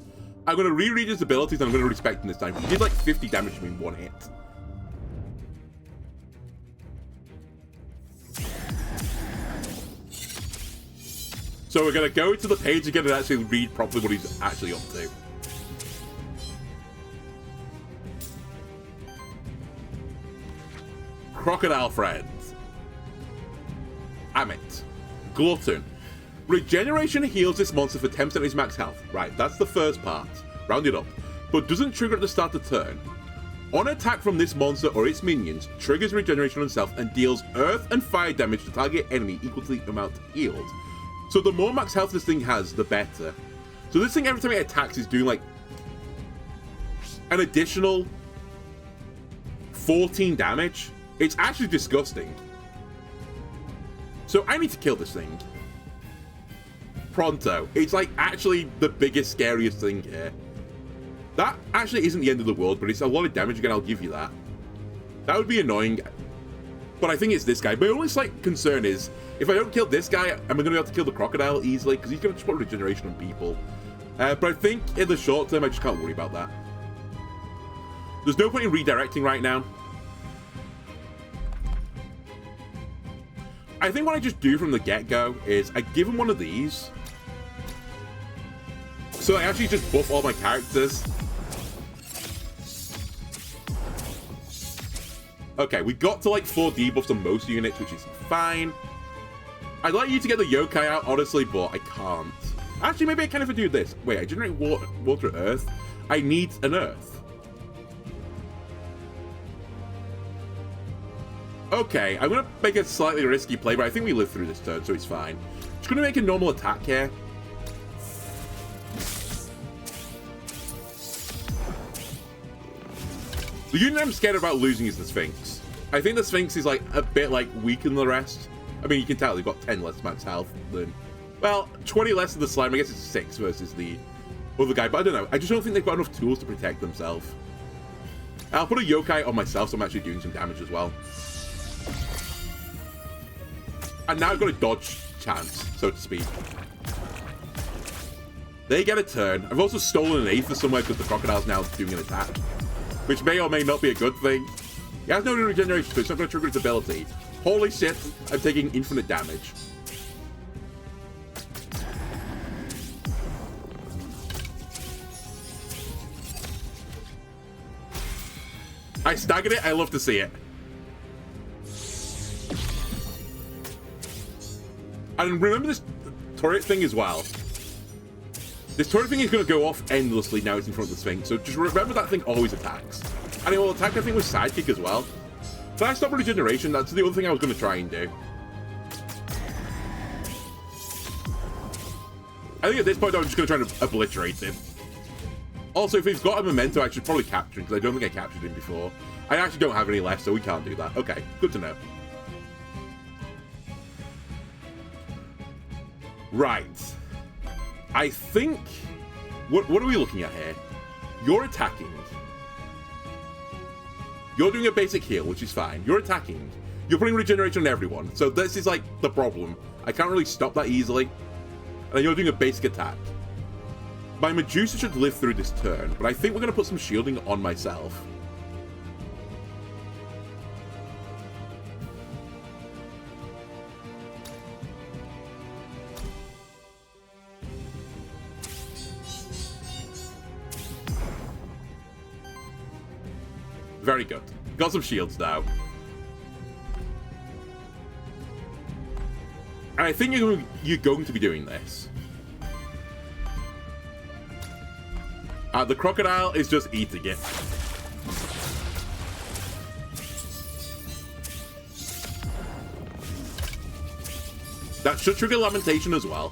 I'm going to reread his abilities and I'm going to respect him this time. He did like 50 damage to me in 1 hit. So we're going to go to the page again and actually read properly what he's actually up to. Crocodile friends. Amit. Glutton. Regeneration heals this monster for 10% of his max health. Right, that's the first part. Round it up. But doesn't trigger at the start of turn. On attack from this monster or its minions, triggers regeneration on itself and deals earth and fire damage to target enemy equal to the amount healed. So the more max health this thing has, the better. So this thing, every time it attacks, is doing like an additional 14 damage. It's actually disgusting. So I need to kill this thing. Pronto. It's like actually the biggest, scariest thing here. That actually isn't the end of the world, but it's a lot of damage again, I'll give you that. That would be annoying. But I think it's this guy. My only slight concern is, if I don't kill this guy, am I going to be able to kill the crocodile easily? Because he's going to just put regeneration on people. But I think in the short term, I just can't worry about that. There's no point in redirecting right now. I think what I just do from the get-go is I give him one of these. So I actually just buff all my characters. Okay, we got to like 4 debuffs on most units, which is fine. I'd like you to get the yokai out, honestly, but I can't. Actually, maybe I can if I do this. Wait, I generate water earth. I need an earth. Okay, I'm going to make a slightly risky play, but I think we live through this turn, so it's fine. Just going to make a normal attack here. The unit I'm scared about losing is the Sphinx. I think the Sphinx is like a bit like weaker than the rest. I mean, you can tell they've got 10 less max health than Well, 20 less than the slime. I guess it's 6 versus the other guy. But I don't know. I just don't think they've got enough tools to protect themselves. I'll put a yokai on myself, so I'm actually doing some damage as well. And now I've got a dodge chance, so to speak. They get a turn. I've also stolen an Aether somewhere because the crocodile's now doing an attack, which may or may not be a good thing. He has no regeneration, so it's not going to trigger his ability. Holy shit, I'm taking infinite damage. I staggered it. I love to see it. And remember this turret thing as well. This turret thing is going to go off endlessly now it's in front of the Sphinx. So just remember that thing always attacks. And it will attack, I think, with Sidekick as well. So I stop regeneration. That's the other thing I was going to try and do. I think at this point I'm just going to try and obliterate him. Also, if he's got a memento, I should probably capture him, because I don't think I captured him before. I actually don't have any left, so we can't do that. Okay, good to know. Right. I think... What are we looking at here? You're attacking. You're doing a basic heal, which is fine. You're attacking. You're putting regeneration on everyone. So this is, like, the problem. I can't really stop that easily. And then you're doing a basic attack. My Medusa should live through this turn, but I think we're going to put some shielding on myself. Very good. Got some shields now. And I think you're going to be doing this. The crocodile is just eating it. That should trigger Lamentation as well.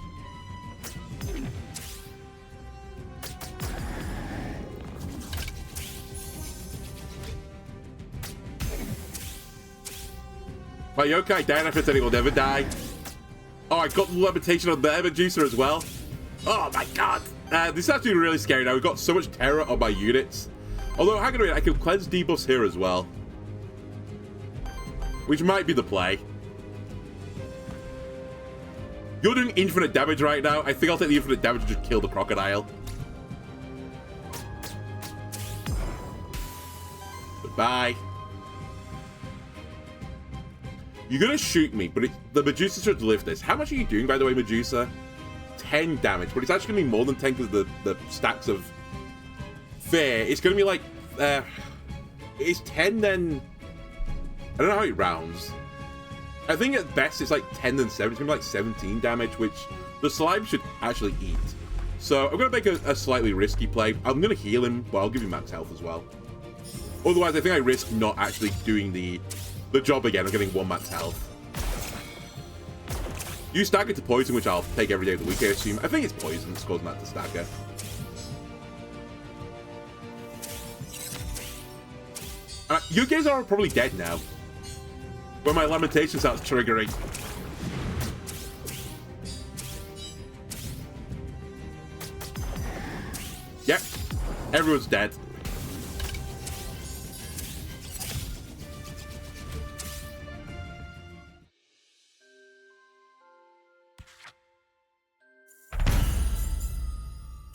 My yokai died after saying it will never die. Oh, I got the Lamentation on their Medusa as well. Oh my god. This is actually really scary now. We've got so much terror on my units. Although, hang on a minute, I can cleanse debuffs here as well. Which might be the play. You're doing infinite damage right now. I think I'll take the infinite damage and just kill the crocodile. Goodbye. You're going to shoot me, but the Medusa should live this. How much are you doing, by the way, Medusa? 10 damage, but it's actually going to be more than 10 because the stacks of fair. It's going to be like, it's 10 then, I don't know how it rounds. I think at best it's like 10 then 7. It's going to be like 17 damage, which the slime should actually eat. So I'm going to make a slightly risky play. I'm going to heal him, but I'll give him max health as well. Otherwise, I think I risk not actually doing the job again. I'm getting 1 max health. You stagger to poison, which I'll take every day of the week, I assume. I think it's poison that's causing that to stagger. You guys are probably dead now. When my Lamentation starts triggering. Yep. Everyone's dead.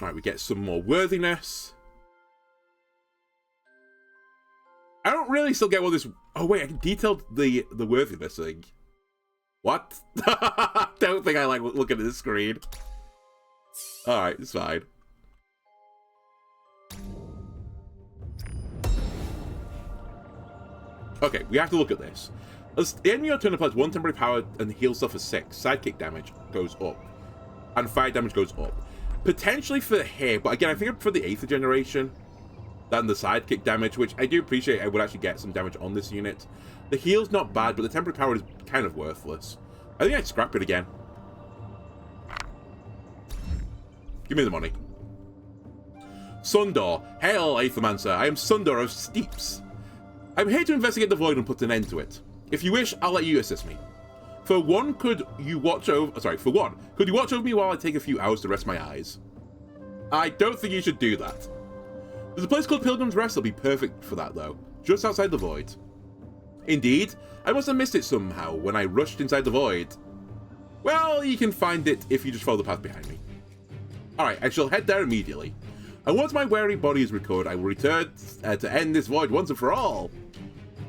Alright, we get some more worthiness. I don't really still get what this... Oh, wait, I can detail the worthiness thing. What? Don't think I like looking at this screen. Alright, it's fine. Okay, we have to look at this. As the end of your turn applies 1 temporary power and heal stuff for 6. Sidekick damage goes up. And fire damage goes up. Potentially for here, but again, I think for the Aether generation than the sidekick damage, which I do appreciate. I would actually get some damage on this unit. The heal's not bad, but the temporary power is kind of worthless. I think I'd scrap it again. Give me the money. Sundor. Hail, Aethermancer. I am Sundor of Steeps. I'm here to investigate the void and put an end to it. If you wish, I'll let you assist me. For one, could you watch over me while I take a few hours to rest my eyes? I don't think you should do that. There's a place called Pilgrim's Rest that'll be perfect for that, though. Just outside the Void. Indeed, I must have missed it somehow when I rushed inside the Void. Well, you can find it if you just follow the path behind me. Alright, I shall head there immediately. And once my weary body is recovered, I will return to end this Void once and for all.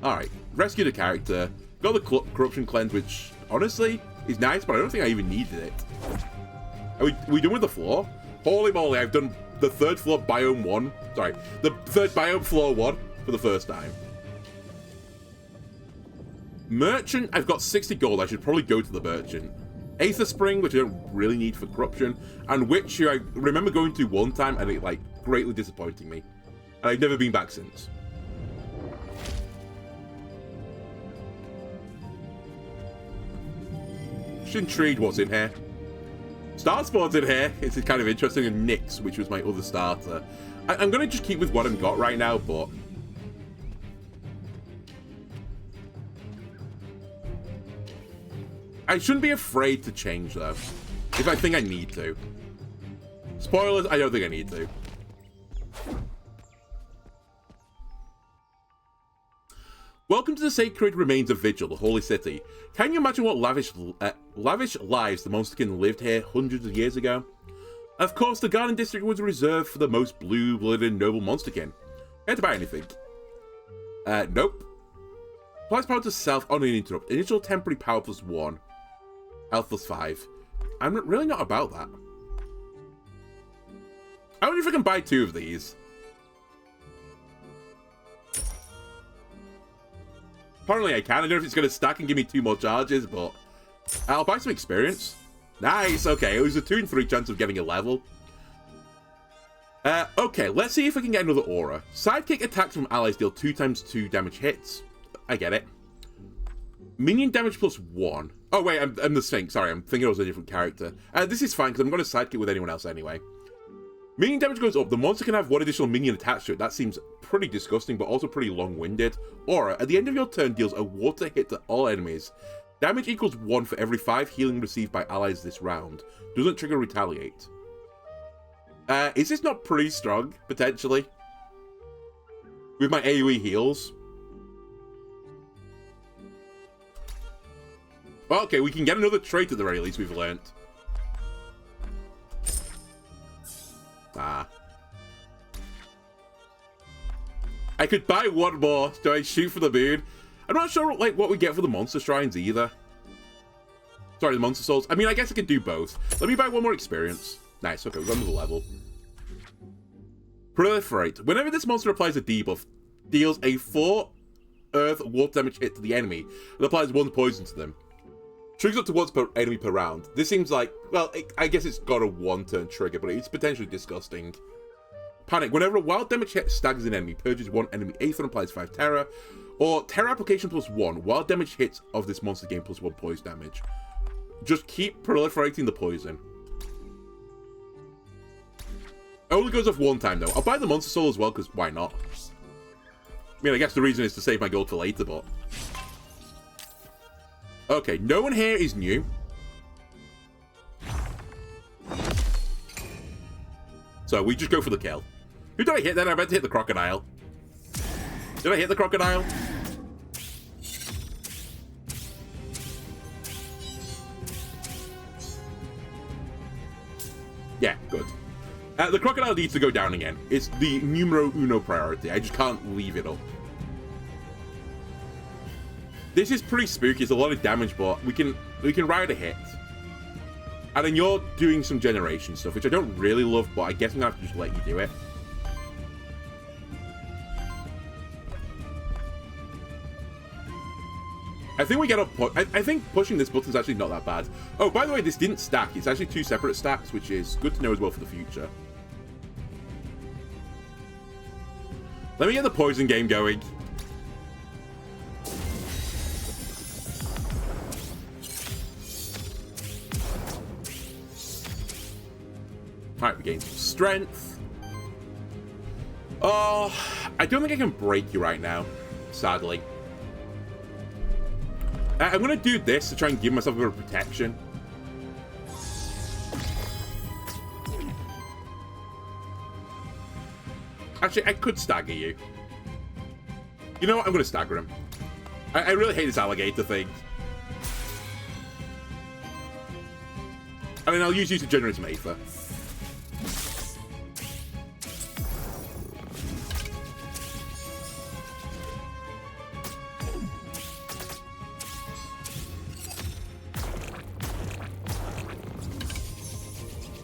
Alright, rescue the character. Got the corruption cleanse, which, honestly, is nice, but I don't think I even needed it. Are we done with the floor? Holy moly, I've done the third floor biome 1. Sorry, the third biome floor 1 for the first time. Merchant, I've got 60 gold. I should probably go to the merchant. Aether Spring, which I don't really need for corruption, and which I remember going to one time and it, like, greatly disappointing me. And I've never been back since. Just intrigued what's in here. Star Spawn's in here. It's kind of interesting. And Nyx, which was my other starter. I'm going to just keep with what I've got right now, but... I shouldn't be afraid to change, though. If I think I need to. Spoilers, I don't think I need to. Welcome to the sacred remains of Vigil, the holy city. Can you imagine what lavish lives the Monsterkin lived here hundreds of years ago? Of course, the Garden District was reserved for the most blue-blooded noble Monsterkin. Care to buy anything? Nope. Applies power to self on an interrupt. Initial temporary power +1. Health +5. I'm really not about that. I wonder if I can buy 2 of these. Apparently I can. I don't know if it's going to stack and give me 2 more charges, but I'll buy some experience. Nice, okay. It was a 2 in 3 chance of getting a level. Okay, let's see if we can get another aura. Sidekick attacks from allies deal 2 times 2 damage hits. I get it. Minion damage +1. Oh, wait, I'm the Sphinx. Sorry, I'm thinking it was a different character. This is fine, because I'm going to sidekick with anyone else anyway. Minion damage goes up. The monster can have 1 additional minion attached to it. That seems pretty disgusting, but also pretty long-winded. Aura, at the end of your turn, deals a water hit to all enemies. Damage equals 1 for every 5 healing received by allies this round. Doesn't trigger retaliate. Is this not pretty strong, potentially? With my AoE heals? Well, okay, we can get another trait at the very least, we've learnt. I could buy 1 more. Do I shoot for the moon? I'm not sure like what we get for the monster shrines either. Sorry, the monster souls. I mean, I guess I could do both. Let me buy 1 more experience. Nice, okay, we've got another level. Proliferate. Whenever this monster applies a debuff, deals a 4 earth water damage hit to the enemy and applies 1 poison to them. Triggers up to once per enemy per round. This seems like, well, I guess it's got a 1-turn trigger, but it's potentially disgusting. Panic. Whenever a wild damage hit staggers an enemy, purges 1 enemy Aether and applies 5 Terror. Or Terror application +1. Wild damage hits of this monster gain +1 poison damage. Just keep proliferating the poison. It only goes off 1 time, though. I'll buy the monster soul as well, because why not? I mean, I guess the reason is to save my gold for later, but... Okay, no one here is new. So we just go for the kill. Who did I hit then? I meant to hit the crocodile. Did I hit the crocodile? Yeah, good. The crocodile needs to go down again. It's the numero uno priority. I just can't leave it up. This is pretty spooky. It's a lot of damage, but we can ride a hit. And then you're doing some generation stuff, which I don't really love, but I guess I'm gonna have to just let you do it. I think we get up. I think pushing this button is actually not that bad. Oh, by the way, this didn't stack. It's actually 2 separate stacks, which is good to know as well for the future. Let me get the poison game going. Alright, we gain some strength. Oh, I don't think I can break you right now, sadly. I'm going to do this to try and give myself a bit of protection. Actually, I could stagger you. You know what? I'm going to stagger him. I really hate this alligator thing. I mean, I'll use you to generate some Aether.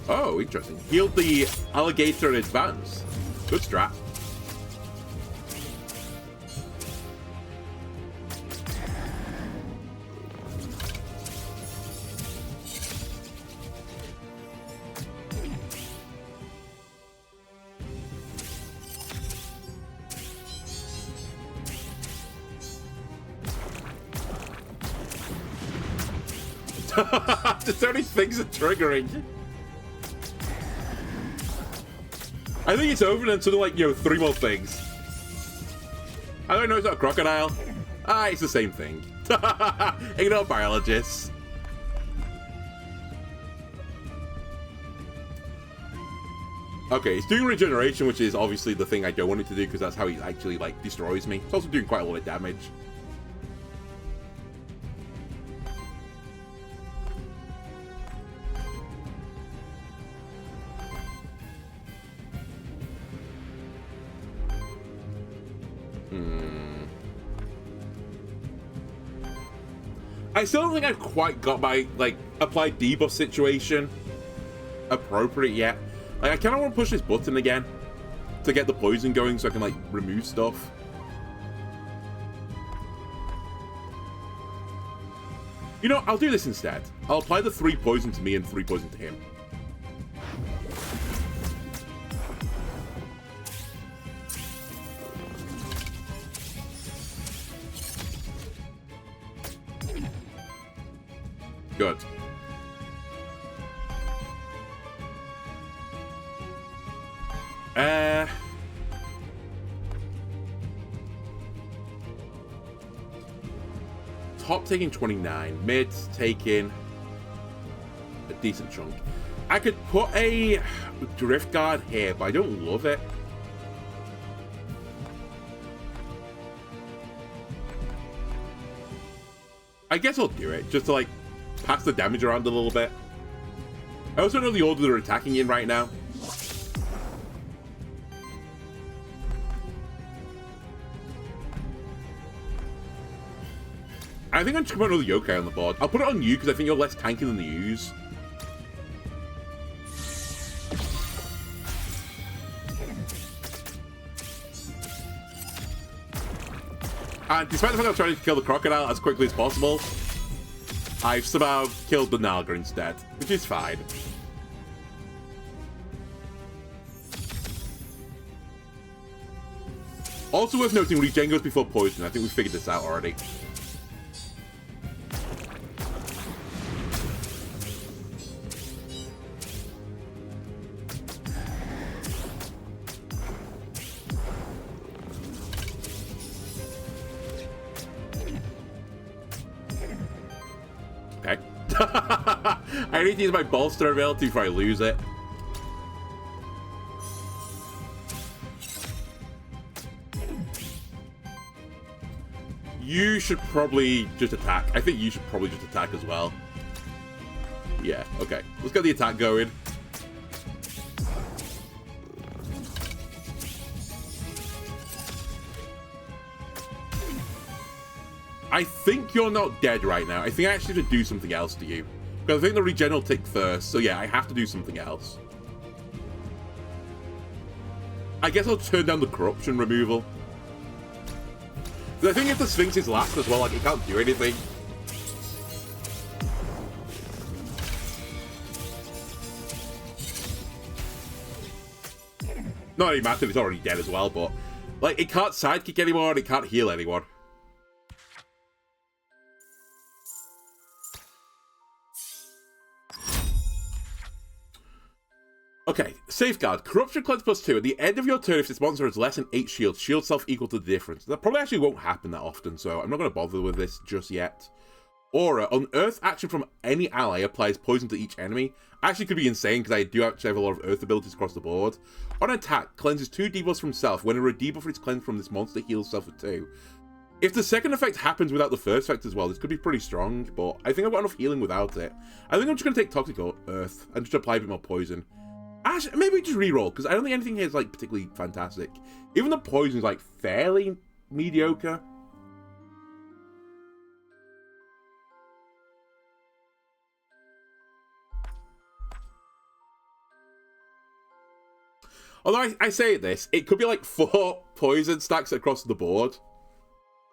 Oh, interesting. Healed the alligator in advance. Good strat. There's so many things are triggering. I think it's over and then sort of like, you know, 3 more things. I don't know, it's not a crocodile. Ah, it's the same thing. Ignore biologists. Okay, it's doing regeneration, which is obviously the thing I don't want it to do because that's how he actually, like, destroys me. It's also doing quite a lot of damage. I still don't think I've quite got my, like, applied debuff situation appropriate yet. Like, I kind of want to push this button again to get the poison going so I can, like, remove stuff. You know, I'll do this instead. I'll apply the 3 poison to me and 3 poison to him. Good. Top taking 29, mid taking a decent chunk. I could put a drift guard here, but I don't love it. I guess I'll do it, just to, like, pass the damage around a little bit. I also know the order they're attacking in right now. I think I'm just going to put another yokai on the board. I'll put it on you because I think you're less tanky than the U's. And despite the fact I'm trying to kill the crocodile as quickly as possible, I've somehow killed the Naga instead, which is fine. Also worth noting, regen goes before poison. I think we figured this out already. Okay. I need to use my bolster ability before I lose it. You should probably just attack. I think you should probably just attack as well. Yeah, okay. Let's get the attack going. I think you're not dead right now. I think I actually have to do something else to you. Because I think the regen will tick first. So yeah, I have to do something else. I guess I'll turn down the corruption removal. Because I think if the Sphinx is last as well, like, it can't do anything. Not really matter if it's already dead as well, but, like, it can't sidekick anyone, it can't heal anyone. Okay, Safeguard. Corruption cleanse +2. At the end of your turn, if this monster has less than 8 shields, shield self equal to the difference. That probably actually won't happen that often, so I'm not going to bother with this just yet. Aura, on Earth action from any ally applies poison to each enemy. Actually could be insane because I do actually have a lot of Earth abilities across the board. On attack, cleanses 2 debuffs from self. Whenever a debuff is cleansed from this monster, heals self for 2. If the second effect happens without the first effect as well, this could be pretty strong, but I think I've got enough healing without it. I think I'm just going to take Toxic Earth and just apply a bit more poison. Actually, maybe just reroll, because I don't think anything here is like particularly fantastic. Even the poison is like fairly mediocre. Although I say this, it could be like 4 poison stacks across the board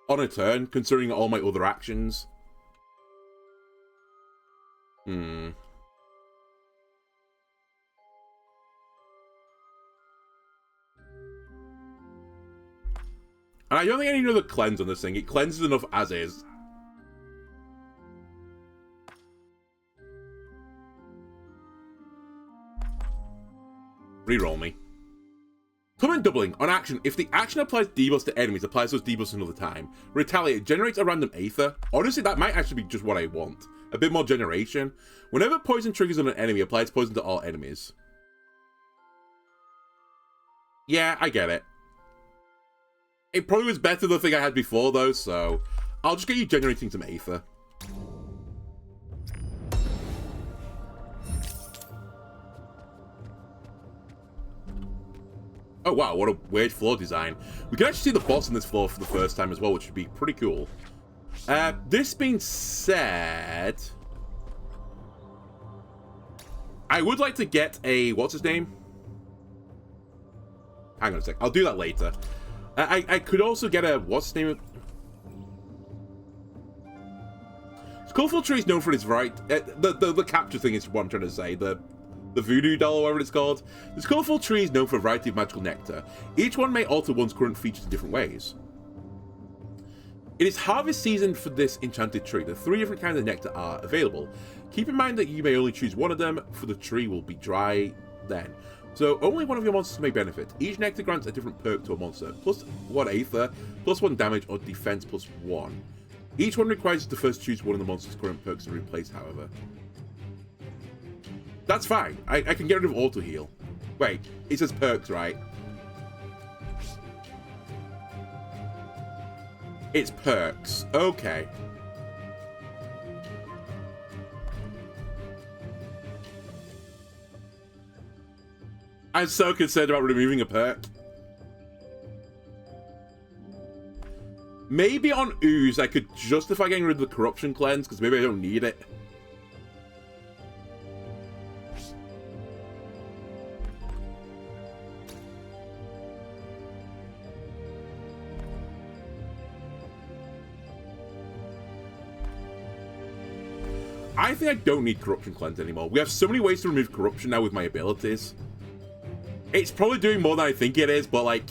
on a turn, considering all my other actions. And I don't think I need another cleanse on this thing. It cleanses enough as is. Reroll me. Comment doubling. On action, if the action applies debuffs to enemies, applies those debuffs another time. Retaliate generates a random Aether. Honestly, that might actually be just what I want. A bit more generation. Whenever poison triggers on an enemy, applies poison to all enemies. Yeah, I get it. It probably was better than the thing I had before, though, so I'll just get you generating some Aether. Oh wow, what a weird floor design. We can actually see the boss on this floor for the first time as well, which would be pretty cool. This being said, I would like to get a, what's his name? Hang on a sec, I'll do that later. I could also get a, what's his name? Skullful Tree is known for its variety. The capture thing is what I'm trying to say. The voodoo doll, or whatever it's called. The Skullful Tree is known for a variety of magical nectar. Each one may alter one's current features in different ways. It is harvest season for this enchanted tree. The 3 different kinds of nectar are available. Keep in mind that you may only choose one of them, for the tree will be dry then. So only one of your monsters may benefit. Each nectar grants a different perk to a monster. Plus 1 Aether, plus 1 damage, or defense plus 1. Each one requires you to first choose one of the monster's current perks to replace, however. That's fine. I can get rid of auto heal. Wait, it says perks, right? It's perks. Okay. I'm so concerned about removing a perk. Maybe on Ooze I could justify getting rid of the corruption cleanse, because maybe I don't need it. I think I don't need Corruption Cleanse anymore. We have so many ways to remove corruption now with my abilities. It's probably doing more than I think it is, but like,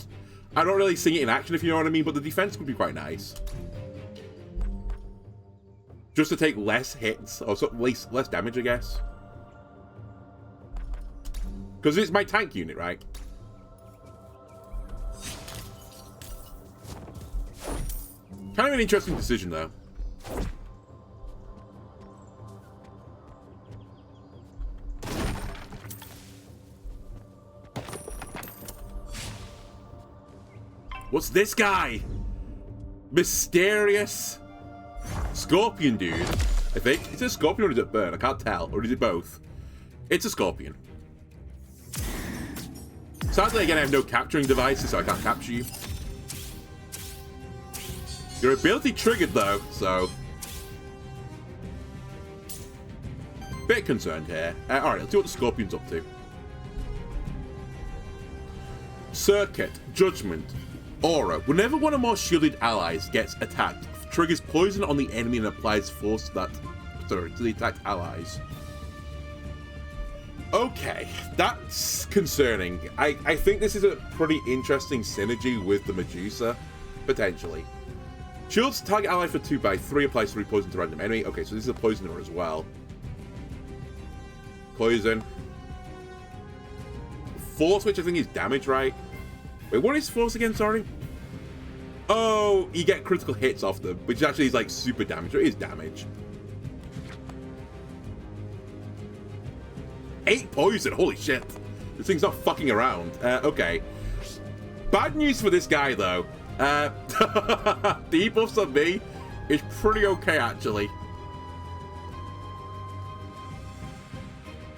I don't really see it in action, if you know what I mean, but the defense could be quite nice. Just to take less hits, or less damage, I guess. Because it's my tank unit, right? Kind of an interesting decision, though. What's this guy? Mysterious Scorpion dude, I think. Is it a Scorpion or is it Bird? I can't tell. Or is it both? It's a Scorpion. Sadly, again, I have no capturing devices, so I can't capture you. Your ability triggered, though, so... Bit concerned here. Alright, let's see what the Scorpion's up to. Circuit. Judgment. Aura. Whenever one or more shielded allies gets attacked, triggers poison on the enemy and applies force to the attacked allies. Okay, that's concerning. I think this is a pretty interesting synergy with the Medusa, potentially. Shields target ally for 2/3, applies 3 poison to random enemy. Okay, so this is a poisoner as well. Poison. Force, which I think is damage, right? Wait, what is force again, sorry? Oh, you get critical hits off them, which actually is like super damage. It is damage. 8 poison, holy shit. This thing's not fucking around. Okay. Bad news for this guy, though. Debuffs on me is pretty okay, actually.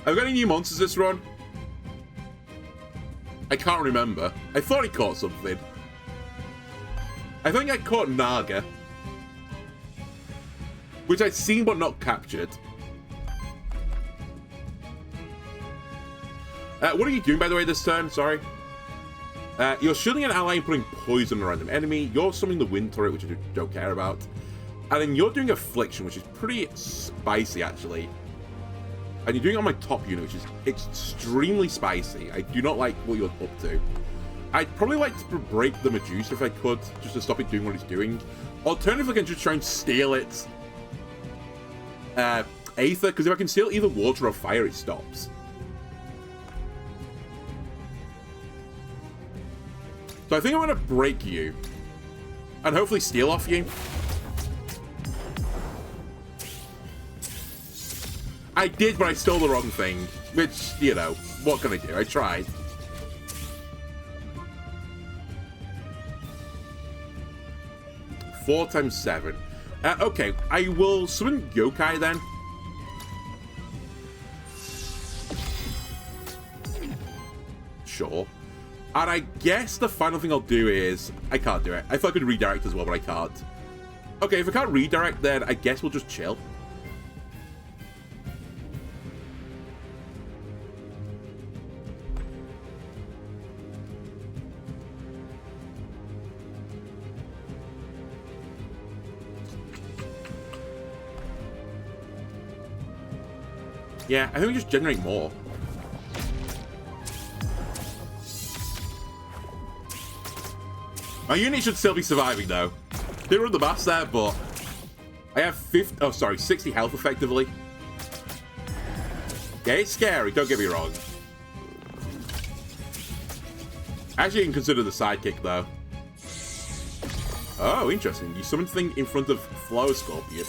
Have we got any new monsters this run? I can't remember. I thought he caught something. I think I caught Naga. Which I'd seen but not captured. What are you doing, by the way, this turn? Sorry. You're shielding an ally and putting poison on a random enemy. You're summoning the wind turret, which I don't care about. And then you're doing Affliction, which is pretty spicy, actually. And you're doing it on my top unit, which is extremely spicy. I do not like what you're up to. I'd probably like to break the Medusa if I could, just to stop it doing what it's doing. Alternatively, I can just try and steal it. Aether, because if I can steal either water or fire, it stops. So I think I'm going to break you. And hopefully steal off you. I did, but I stole the wrong thing. Which, you know, what can I do? I tried. Four times 7. Okay, I will summon Yokai then. Sure. And I guess the final thing I'll do is... I can't do it. I thought I could redirect as well, but I can't. Okay, if I can't redirect, then I guess we'll just chill. Yeah, I think we just generate more. My unit should still be surviving, though. Didn't run the maths there, but... I have 60 health, effectively. Yeah, it's scary, don't get me wrong. Actually, you can consider the sidekick, though. Oh, interesting. You summoned thing in front of Flower Scorpion.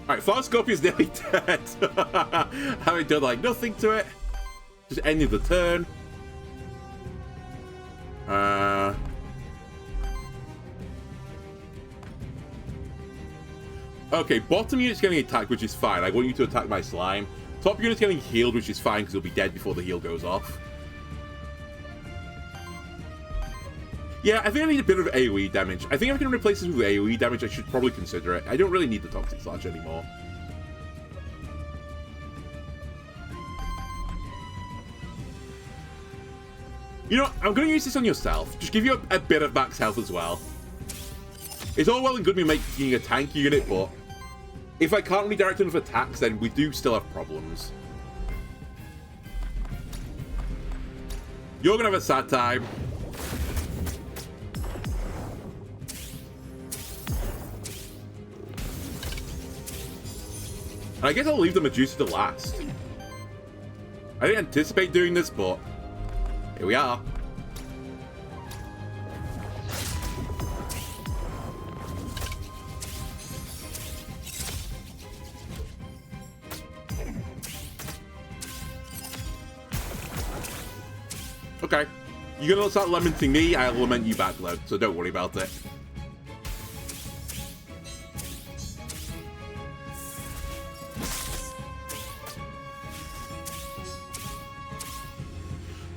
Alright, Flower Scorpion's nearly dead. Having done, like, nothing to it. Just ending the turn. Okay, bottom unit's getting attacked, which is fine. I want you to attack my slime. Top unit's getting healed, which is fine, because he'll be dead before the heal goes off. Yeah, I think I need a bit of AoE damage. I think if I can replace this with AoE damage, I should probably consider it. I don't really need the Toxic Slash anymore. You know, I'm going to use this on yourself. Just give you a bit of max health as well. It's all well and good me making a tank unit, but if I can't redirect enough attacks, then we do still have problems. You're going to have a sad time. And I guess I'll leave the Medusa to last. I didn't anticipate doing this, but here we are. Okay. You're gonna start lamenting me, I'll lament you back, though, so don't worry about it.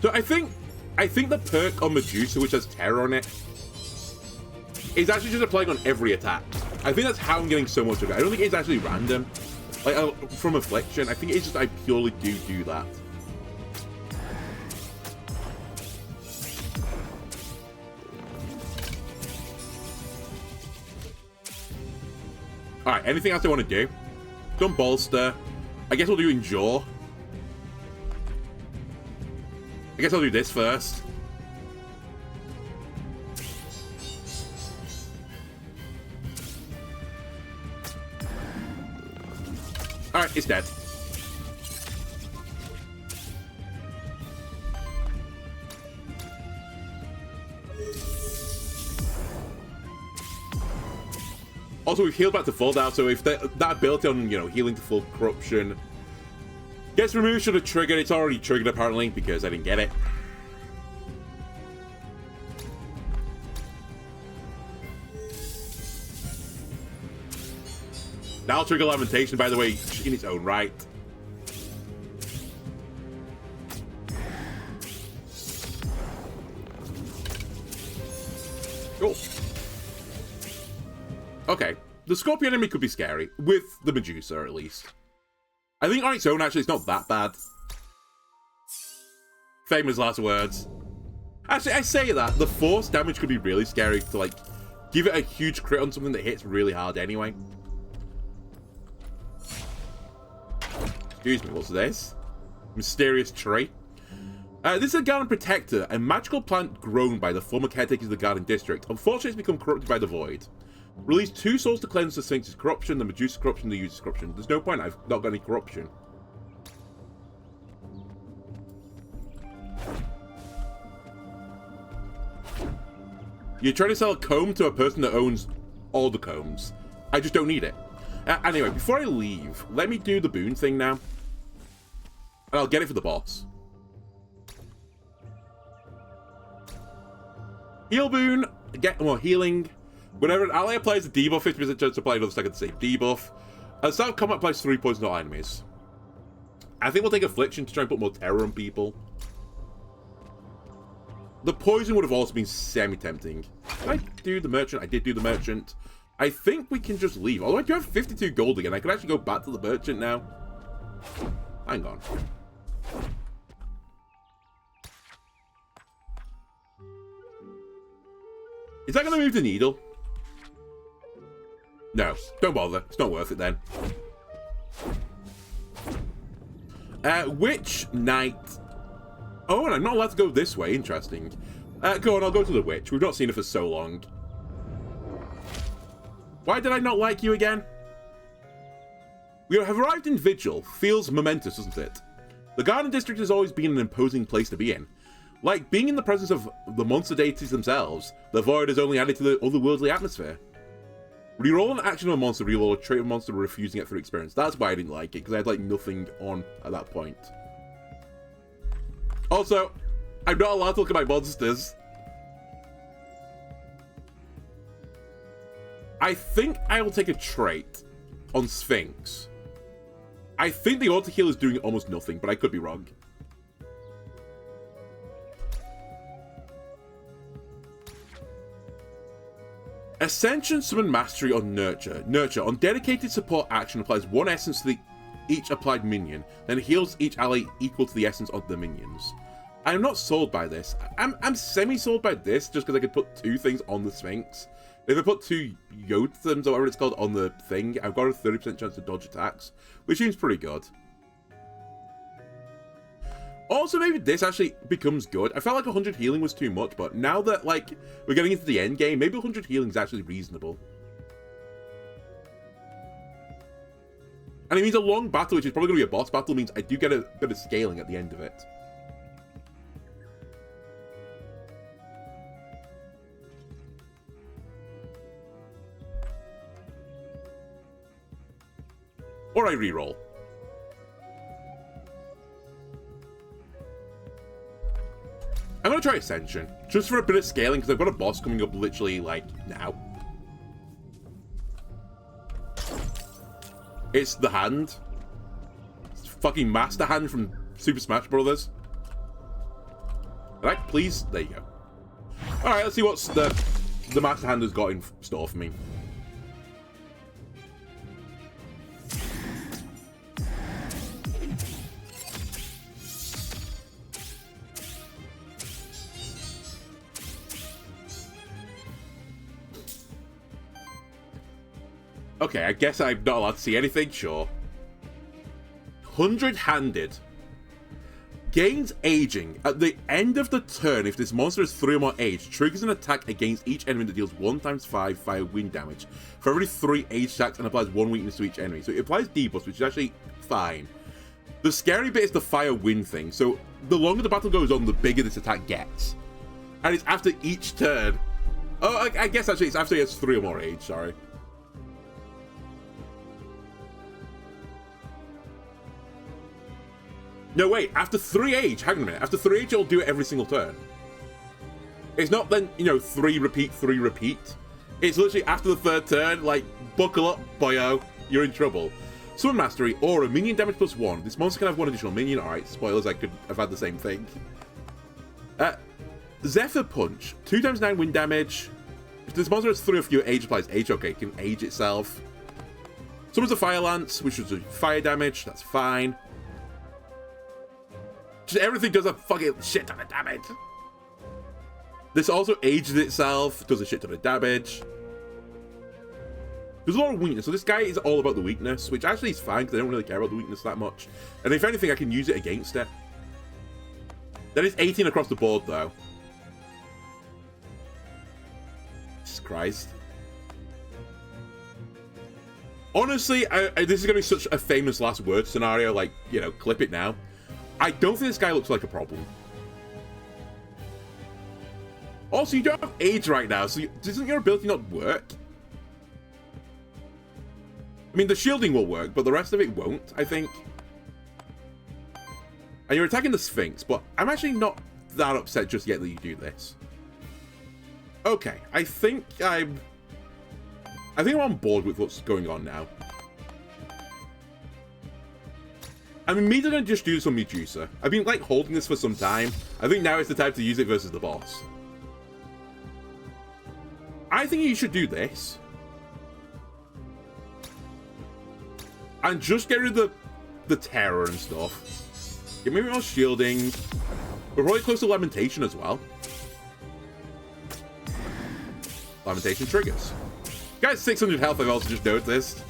So I think the perk on Medusa, which has Terror on it, is actually just applying on every attack. I think that's how I'm getting so much of it. I don't think it's actually random. Like, from Affliction, I think it's just I purely do that. Alright, anything else I want to do? Done Bolster. I guess we'll do Endure. I guess I'll do this first. Alright, it's dead. Also, we've healed back to full now, so if that ability on, you know, healing to full corruption gets removed, should have triggered. It's already triggered, apparently, because I didn't get it. That'll trigger Lamentation, by the way, in its own right. Cool. Okay, the Scorpion enemy could be scary, with the Medusa at least. I think on its own, actually, it's not that bad. Famous last words. Actually, I say that, the force damage could be really scary to, like, give it a huge crit on something that hits really hard anyway. Excuse me, what's this? Mysterious tree. This is a Garden Protector, a magical plant grown by the former caretakers of the Garden District. Unfortunately, it's become corrupted by the Void. Release 2 souls to cleanse the Sphinx's corruption, the Medusa's corruption, the user's corruption. There's no point, I've not got any corruption. You're trying to sell a comb to a person that owns all the combs. I just don't need it. Anyway, before I leave, let me do the boon thing now. And I'll get it for the boss. Heal boon, get more healing. Whenever an ally applies a debuff, 50% chance to apply another second save debuff. At the start of combat, applies 3 poison to all enemies. I think we'll take Affliction to try and put more terror on people. The poison would have also been semi-tempting. Did I do the merchant? I did do the merchant. I think we can just leave. Although I do have 52 gold again. I could actually go back to the merchant now. Hang on. Is that going to move the needle? No, don't bother. It's not worth it then. Witch Knight. Oh, and I'm not allowed to go this way. Interesting. Go on, I'll go to the witch. We've not seen her for so long. Why did I not like you again? We have arrived in Vigil. Feels momentous, doesn't it? The Garden District has always been an imposing place to be in. Like being in the presence of the monster deities themselves, the Void has only added to the otherworldly atmosphere. Reroll an action of a monster, reroll a trait of a monster, refusing it through experience. That's why I didn't like it, because I had like nothing on at that point. Also, I'm not allowed to look at my monsters. I think I will take a trait on Sphinx. I think the auto heal is doing almost nothing, but I could be wrong. Ascension Summon Mastery on Nurture. Nurture, on dedicated support action, applies 1 essence to each applied minion, then heals each ally equal to the essence of the minions. I'm not sold by this. I'm semi-sold by this, just because I could put 2 things on the Sphinx. If I put 2 Yothems, or whatever it's called, on the thing, I've got a 30% chance to dodge attacks, which seems pretty good. Also, maybe this actually becomes good. I felt like 100 healing was too much, but now that, like, we're getting into the end game, maybe 100 healing is actually reasonable. And it means a long battle, which is probably going to be a boss battle, means I do get a bit of scaling at the end of it. Or I reroll. I'm going to try Ascension, just for a bit of scaling, because I've got a boss coming up literally, like, now. It's the hand. It's fucking Master Hand from Super Smash Brothers. Alright, please? There you go. Alright, let's see what's the Master Hand has got in store for me. Okay, I guess I'm not allowed to see anything, sure. 100-handed. Gains aging. At the end of the turn, if this monster is 3 or more age, triggers an attack against each enemy that deals 1 × 5 fire wind damage for every 3 age attacks and applies 1 weakness to each enemy. So it applies debuffs, which is actually fine. The scary bit is the fire wind thing. So the longer the battle goes on, the bigger this attack gets. And it's after each turn. Oh, I guess actually it's after he has 3 or more age, sorry. No, wait, after 3 age, hang on a minute. After 3 age, it'll do it every single turn. It's not then, you know, 3 repeat, 3 repeat. It's literally after the 3rd turn, like, buckle up, boyo, you're in trouble. Summon Mastery, Aura, minion damage +1. This monster can have 1 additional minion. Alright, spoilers, I could have had the same thing. Zephyr Punch, 2 × 9 wind damage. If this monster has 3 or fewer age, applies age, okay, it can age itself. Summons a Fire Lance, which is fire damage, that's fine. Just everything does a fucking shit ton of damage. This also ages itself, does a shit ton of damage. There's a lot of weakness, so this guy is all about the weakness, which actually is fine, because I don't really care about the weakness that much. And if anything, I can use it against it. That is 18 across the board, though. Jesus Christ. Honestly, this is going to be such a famous last word scenario, like, you know, clip it now. I don't think this guy looks like a problem. Also, you don't have age right now, so doesn't your ability not work? I mean, the shielding will work, but the rest of it won't, I think. And you're attacking the Sphinx, but I'm actually not that upset just yet that you do this. Okay, I think I'm on board with what's going on now. I'm immediately going to just do this on Medusa. I've been, like, holding this for some time. I think now is the time to use it versus the boss. I think you should do this. And just get rid of the terror and stuff. Get maybe more shielding. We're probably close to Lamentation as well. Lamentation triggers. Guys, 600 health, I've also just noticed.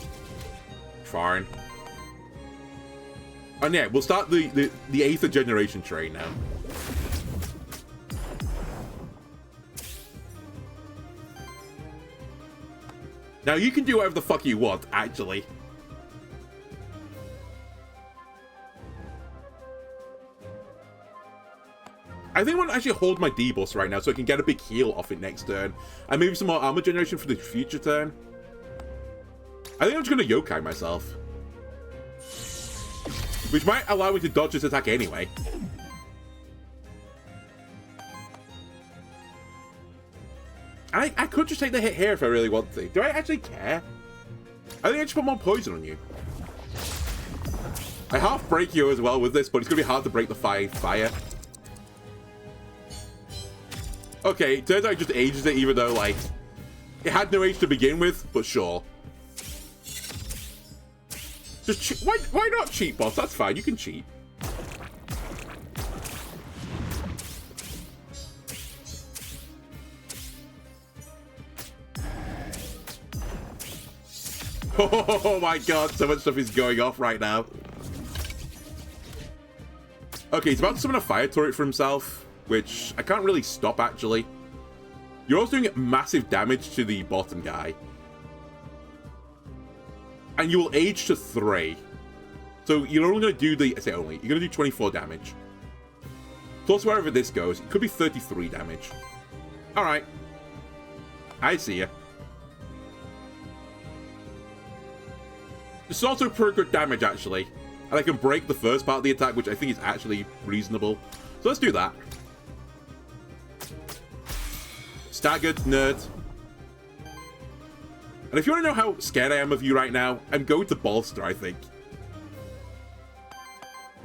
Fine. And yeah, we'll start the Aether generation train now. Now you can do whatever the fuck you want, actually. I think I want to actually hold my debuffs right now so I can get a big heal off it next turn. And maybe some more armor generation for the future turn. I think I'm just going to yokai myself. Which might allow me to dodge this attack anyway. I could just take the hit here if I really want to. Do I actually care? I think I just put more poison on you. I half break you as well with this, but it's going to be hard to break the fire. Okay, it turns out it just ages it even though, like, it had no age to begin with, but sure. Just why not cheat, boss? That's fine, you can cheat. Oh my god, so much stuff is going off right now. Okay, he's about to summon a fire turret for himself, which I can't really stop, actually. You're also doing massive damage to the bottom guy. And you will age to 3. So you're only going to do the... I say only. You're going to do 24 damage. Plus wherever this goes, it could be 33 damage. Alright. I see ya. This is also pretty good damage, actually. And I can break the first part of the attack, which I think is actually reasonable. So let's do that. Staggered, nerd. And if you want to know how scared I am of you right now, I'm going to bolster, I think.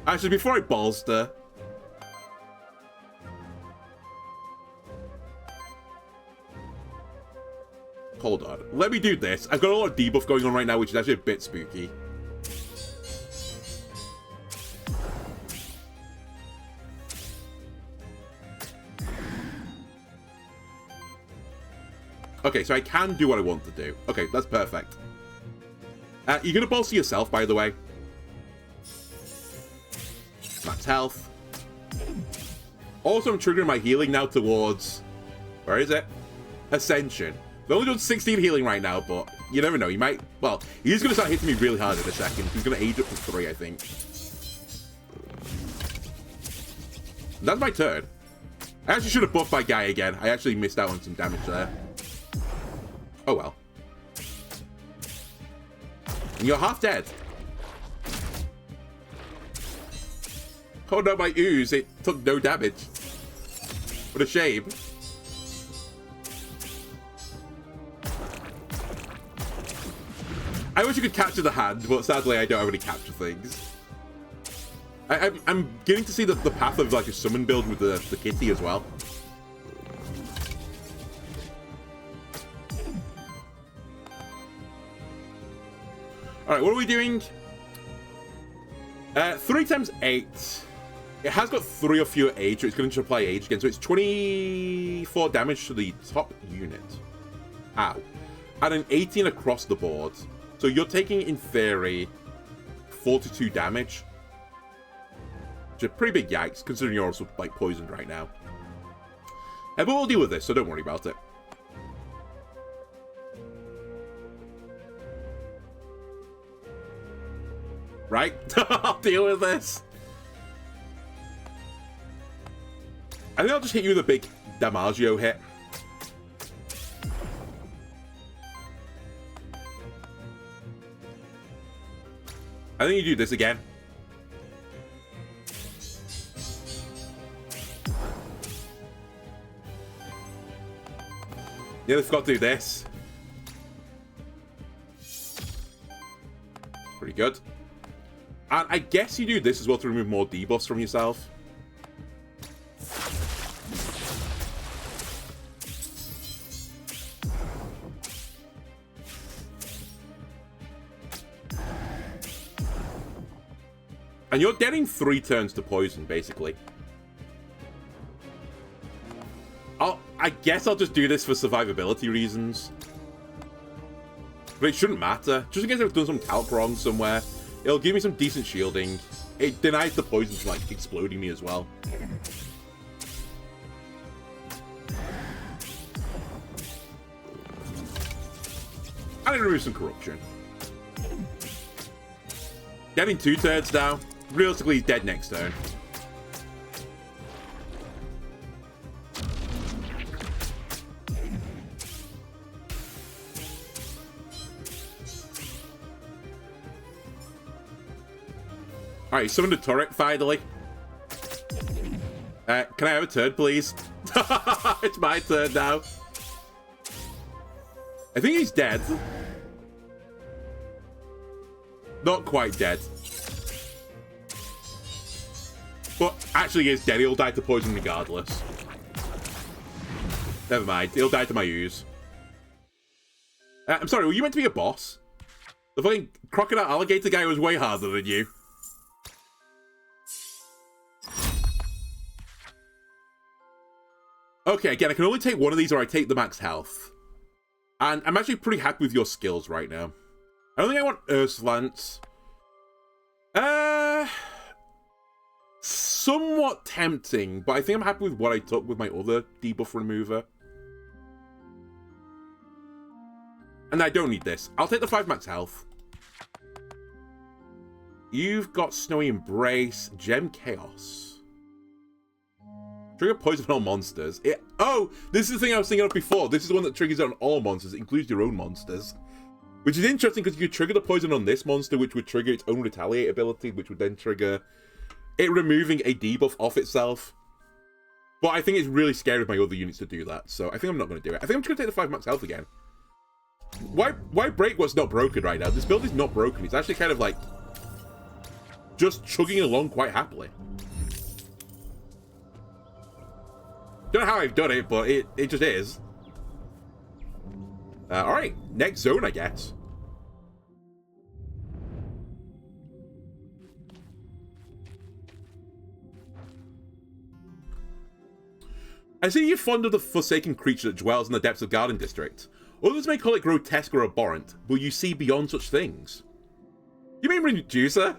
Actually, before I bolster... Hold on. Let me do this. I've got a lot of debuff going on right now, which is actually a bit spooky. Okay, so I can do what I want to do. Okay, that's perfect. You're going to bolster yourself, by the way. Max health. Also, I'm triggering my healing now towards... Where is it? Ascension. I've only done 16 healing right now, but you never know. He might... Well, he's going to start hitting me really hard in a second. He's going to age up to 3, I think. That's my turn. I actually should have buffed my guy again. I actually missed out on some damage there. Oh, well. And you're half dead. Oh no, my ooze. It took no damage. What a shame. I wish you could capture the hand, but sadly I don't have any capture things. I'm getting to see the path of like a summon build with the kitty as well. Alright, what are we doing? 3 times 8. It has got 3 or fewer age, so it's going to apply age again. So it's 24 damage to the top unit. Ow. And an 18 across the board. So you're taking, in theory, 42 damage. Which is a pretty big yikes, considering you're also, like, poisoned right now. But we'll deal with this, so don't worry about it. Right? I'll deal with this. I think I'll just hit you with a big Damaggio hit. I think you do this again. Yeah, they've got to do this. Pretty good. And I guess you do this as well to remove more debuffs from yourself. And you're getting 3 turns to poison, basically. I guess I'll just do this for survivability reasons. But it shouldn't matter. Just in case I've done some calc wrong somewhere. It'll give me some decent shielding. It denies the poison from, like, exploding me as well. And it removes some corruption. Getting 2 turns now. Realistically, he's dead next turn. Alright, summon the turret, finally. Can I have a turn, please? It's my turn now. I think he's dead. Not quite dead. But actually he is dead. He'll die to poison regardless. Never mind. He'll die to my ooze. I'm sorry, were you meant to be a boss? The fucking crocodile alligator guy was way harder than you. Okay, again, I can only take one of these or I take the max health. And I'm actually pretty happy with your skills right now. I don't think I want Earth Lance. Somewhat tempting, but I think I'm happy with what I took with my other debuff remover. And I don't need this. I'll take the 5 max health. You've got Snowy Embrace, Gem Chaos. Trigger poison on all monsters. Oh, this is the thing I was thinking of before. This is the one that triggers it on all monsters. It includes your own monsters. Which is interesting because you could trigger the poison on this monster, which would trigger its own retaliate ability, which would then trigger it removing a debuff off itself. But I think it's really scary of my other units to do that, so I think I'm not going to do it. I think I'm just going to take the 5 max health again. Why break what's not broken right now? This build is not broken. It's actually kind of like just chugging along quite happily. Don't know how I've done it, but it just is. Alright, next zone, I guess. I see you're fond of the forsaken creature that dwells in the depths of Garden District. Others may call it grotesque or abhorrent, but you see beyond such things. You mean Reducer?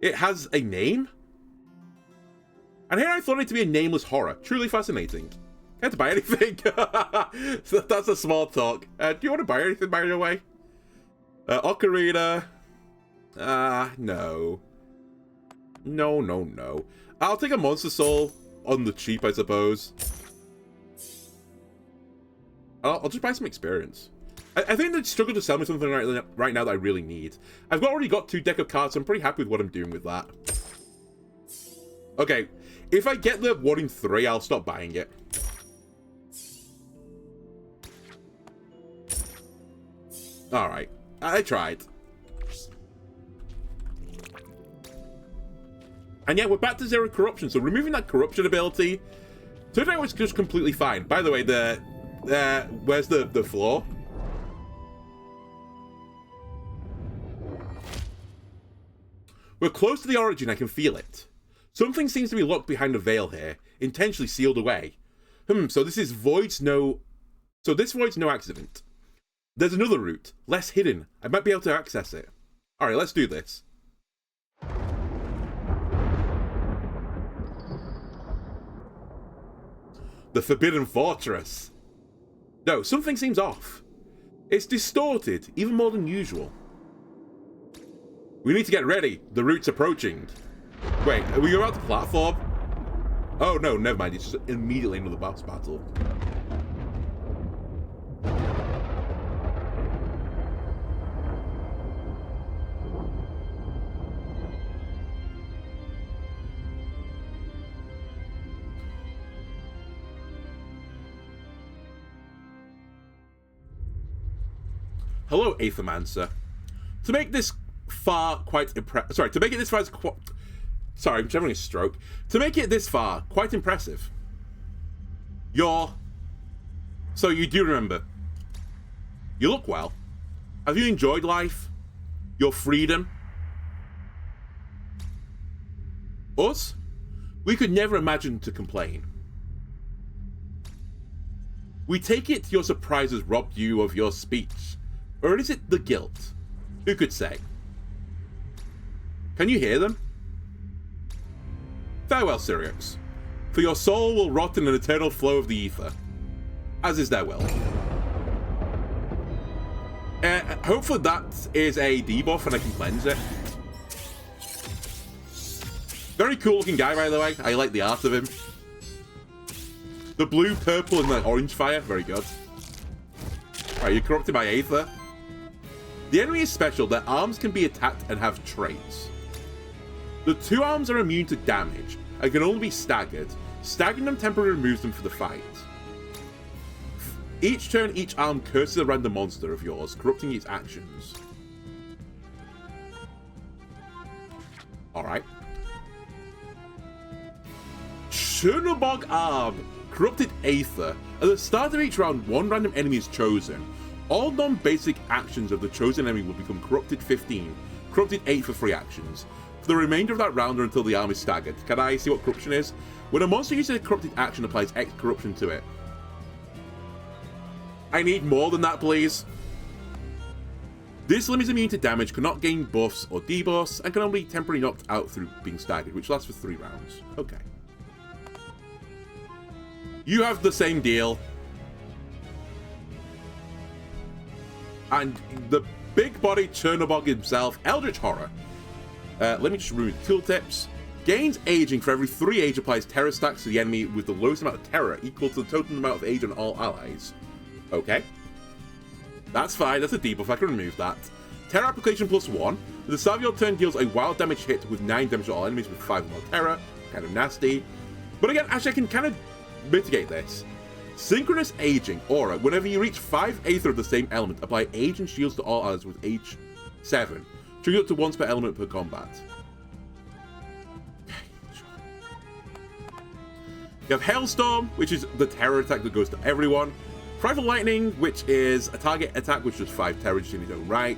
It has a name? And here I thought it to be a nameless horror. Truly fascinating. Can't buy anything. So that's a small talk. Do you want to buy anything, by the way? Ocarina. No. No. I'll take a Monster Soul on the cheap, I suppose. I'll just buy some experience. I think they struggle to sell me something right now that I really need. I've already got 2 deck of cards, so I'm pretty happy with what I'm doing with that. Okay, if I get the 1 in 3, I'll stop buying it. Alright, I tried. And yeah, we're back to 0 corruption, so removing that corruption ability turned out was just completely fine. By the way, where's the floor? We're close to the origin, I can feel it. Something seems to be locked behind a veil here, intentionally sealed away. So this void's no accident. There's another route, less hidden. I might be able to access it. Alright, let's do this. The Forbidden Fortress. No, something seems off. It's distorted, even more than usual. We need to get ready. The route's approaching. Wait, are we about the platform? Oh no, never mind. It's just immediately another boss battle. Hello, Aethermancer. To make this far quite impressive. Sorry, to make it this far sorry, I'm having a stroke. To make it this far, quite impressive. So you do remember. You look well. Have you enjoyed life? Your freedom? Us? We could never imagine to complain. We take it your surprises robbed you of your speech. Or is it the guilt? Who could say? Can you hear them? Farewell, Sirius. For your soul will rot in an eternal flow of the ether. As is their will. Hopefully that is a debuff and I can cleanse it. Very cool looking guy, by the way. I like the art of him. The blue, purple, and the orange fire. Very good. Alright, you're corrupted by Aether. The enemy is special. Their arms can be attacked and have traits. The 2 arms are immune to damage and can only be staggered. Staggering them temporarily removes them for the fight. Each turn, each arm curses a random monster of yours, corrupting its actions. Alright. Chernobog Arm. Corrupted Aether. At the start of each round, 1 random enemy is chosen. All non-basic actions of the chosen enemy will become corrupted 15, corrupted 8 for free actions. For the remainder of that round or until the arm is staggered. Can I see what corruption is? When a monster uses a corrupted action, applies X corruption to it. I need more than that, please. This limb is immune to damage, cannot gain buffs or debuffs, and can only be temporarily knocked out through being staggered, which lasts for 3 rounds. Okay. You have the same deal. And the big body Chernobog himself, Eldritch Horror. Let me just remove the tooltips. Gains aging for every 3 age, applies terror stacks to the enemy with the lowest amount of terror equal to the total amount of age on all allies. Okay. That's fine, that's a debuff, I can remove that. Terror application +1. The start of your turn deals a wild damage hit with 9 damage to all enemies with 5 or more terror. Kind of nasty. But again, actually I can kind of mitigate this. Synchronous Aging Aura. Whenever you reach 5 Aether of the same element, apply Age and Shields to all allies with age 7. Trigger up to once per element per combat. You have Hailstorm, which is the terror attack that goes to everyone. Frightful Lightning, which is a target attack which does 5 terror just in its own right.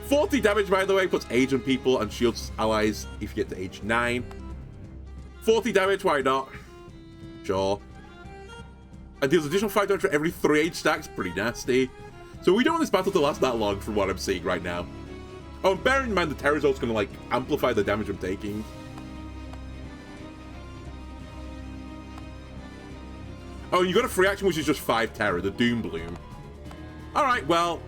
40 damage, by the way, puts age on people and shields allies if you get to age 9. 40 damage, why not? Sure. And deals additional 5 damage for every 3 age stacks, pretty nasty. So we don't want this battle to last that long from what I'm seeing right now. Oh, and bear in mind the terror is also going to, like, amplify the damage I'm taking. Oh, you got a free action, which is just 5 terror, the Doom Bloom. Alright, well...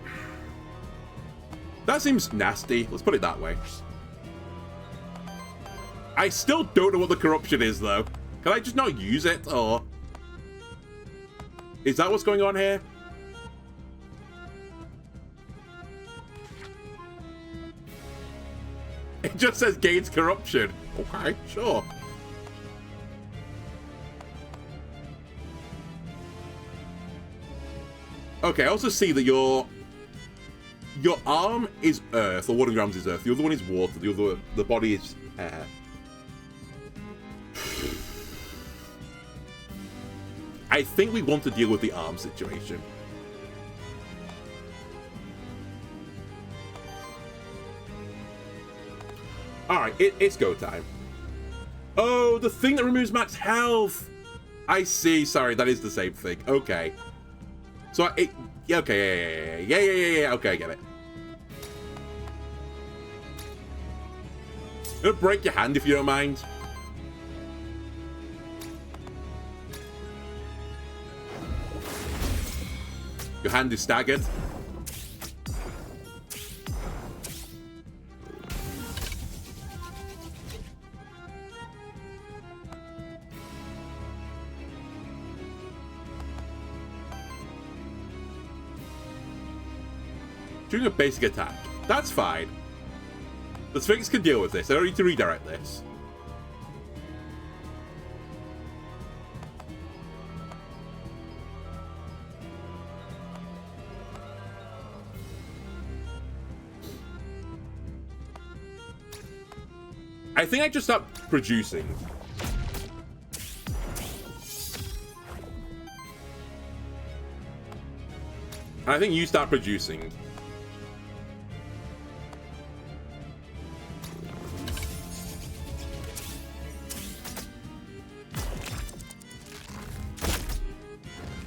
that seems nasty. Let's put it that way. I still don't know what the corruption is, though. Can I just not use it, or... is that what's going on here? It just says gains corruption. Okay, sure. Okay, I also see that your arm is earth, or one of your arms is earth. The other one is water. The body is air. I think we want to deal with the arm situation. Alright, it's go time. Oh, the thing that removes max health! I see, sorry, that is the same thing. Okay. So, okay, yeah, okay, I get it. I'm gonna break your hand if you don't mind. Your hand is staggered. Doing a basic attack. That's fine. The Sphinx can deal with this. I don't need to redirect this. I think I just stopped producing. And I think you start producing.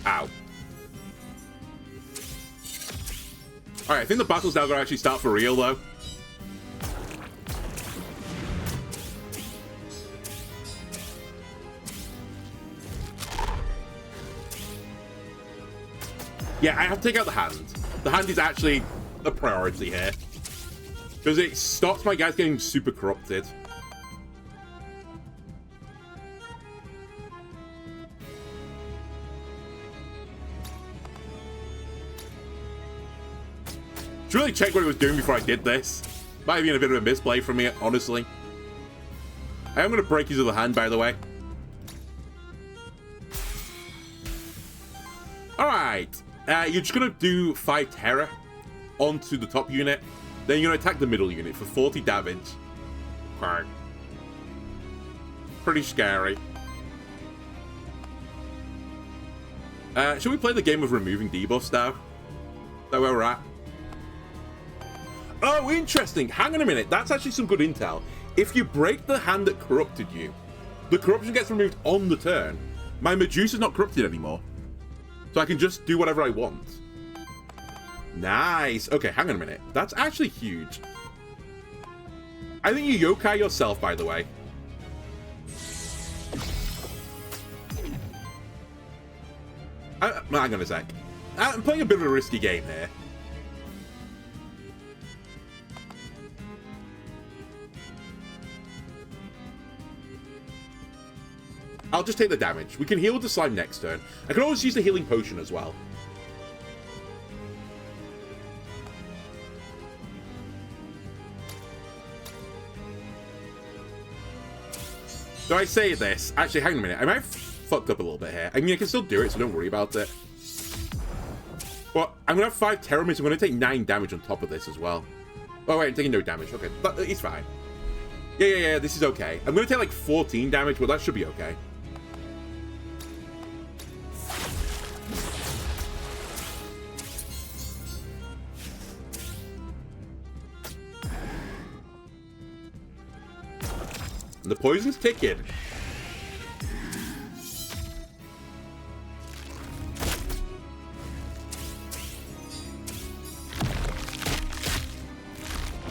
Ow. Alright, I think the battle's now gonna actually start for real, though. Yeah, I have to take out the hand. The hand is actually the priority here. Because it stops my guys getting super corrupted. Should really check what it was doing before I did this. Might have been a bit of a misplay from me, honestly. I am going to break his other hand, by the way. Alright. You're just going to do 5 terror onto the top unit. Then you're going to attack the middle unit for 40 damage. Okay. Pretty scary. Should we play the game of removing debuffs now? Is that where we're at? Oh, interesting. Hang on a minute. That's actually some good intel. If you break the hand that corrupted you, the corruption gets removed on the turn. My Medusa's not corrupted anymore. So I can just do whatever I want. Nice. Okay, hang on a minute. That's actually huge. I think you yokai yourself, by the way. Hang on a sec. I'm playing a bit of a risky game here. I'll just take the damage. We can heal with the slime next turn. I can always use the healing potion as well. So I say this. Actually, hang on a minute. I might have fucked up a little bit here. I mean, I can still do it, so don't worry about it. But I'm going to have 5 terror miss. I'm going to take 9 damage on top of this as well. Oh, wait, I'm taking no damage. Okay, it's fine. Yeah, this is okay. I'm going to take like 14 damage, but that should be okay. And the poison's ticking.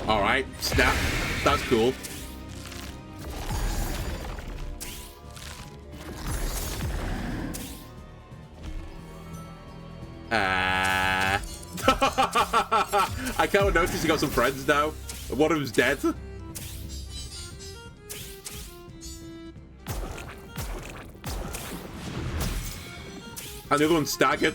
Alright, snap. That's cool. I kind of noticed you got some friends now. One of them's dead. And the other one's staggered.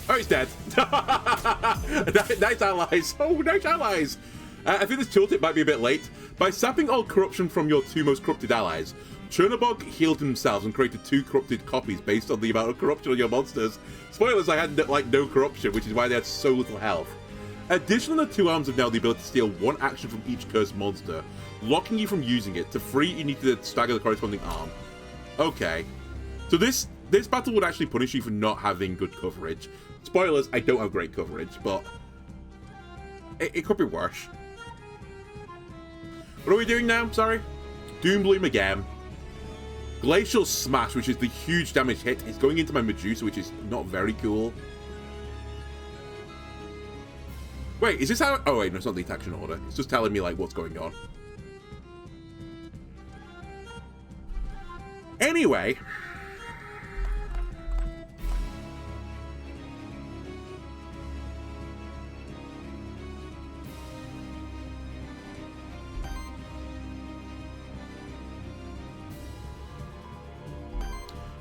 Oh, he's dead. Nice allies. Oh, nice allies. I think this tooltip might be a bit late. By sapping all corruption from your 2 most corrupted allies, Chernobog healed themselves and created 2 corrupted copies based on the amount of corruption on your monsters. Spoilers, I had like no corruption, which is why they had so little health. Additionally, the 2 arms have now the ability to steal 1 action from each cursed monster, locking you from using it. To free, you need to stagger the corresponding arm. Okay. So this battle would actually punish you for not having good coverage. Spoilers, I don't have great coverage, but it could be worse. What are we doing now? Sorry. Doombloom again. Glacial Smash, which is the huge damage hit, is going into my Medusa, which is not very cool. Wait, is this how... Oh, wait, no, it's not the action order. It's just telling me, like, what's going on. Anyway...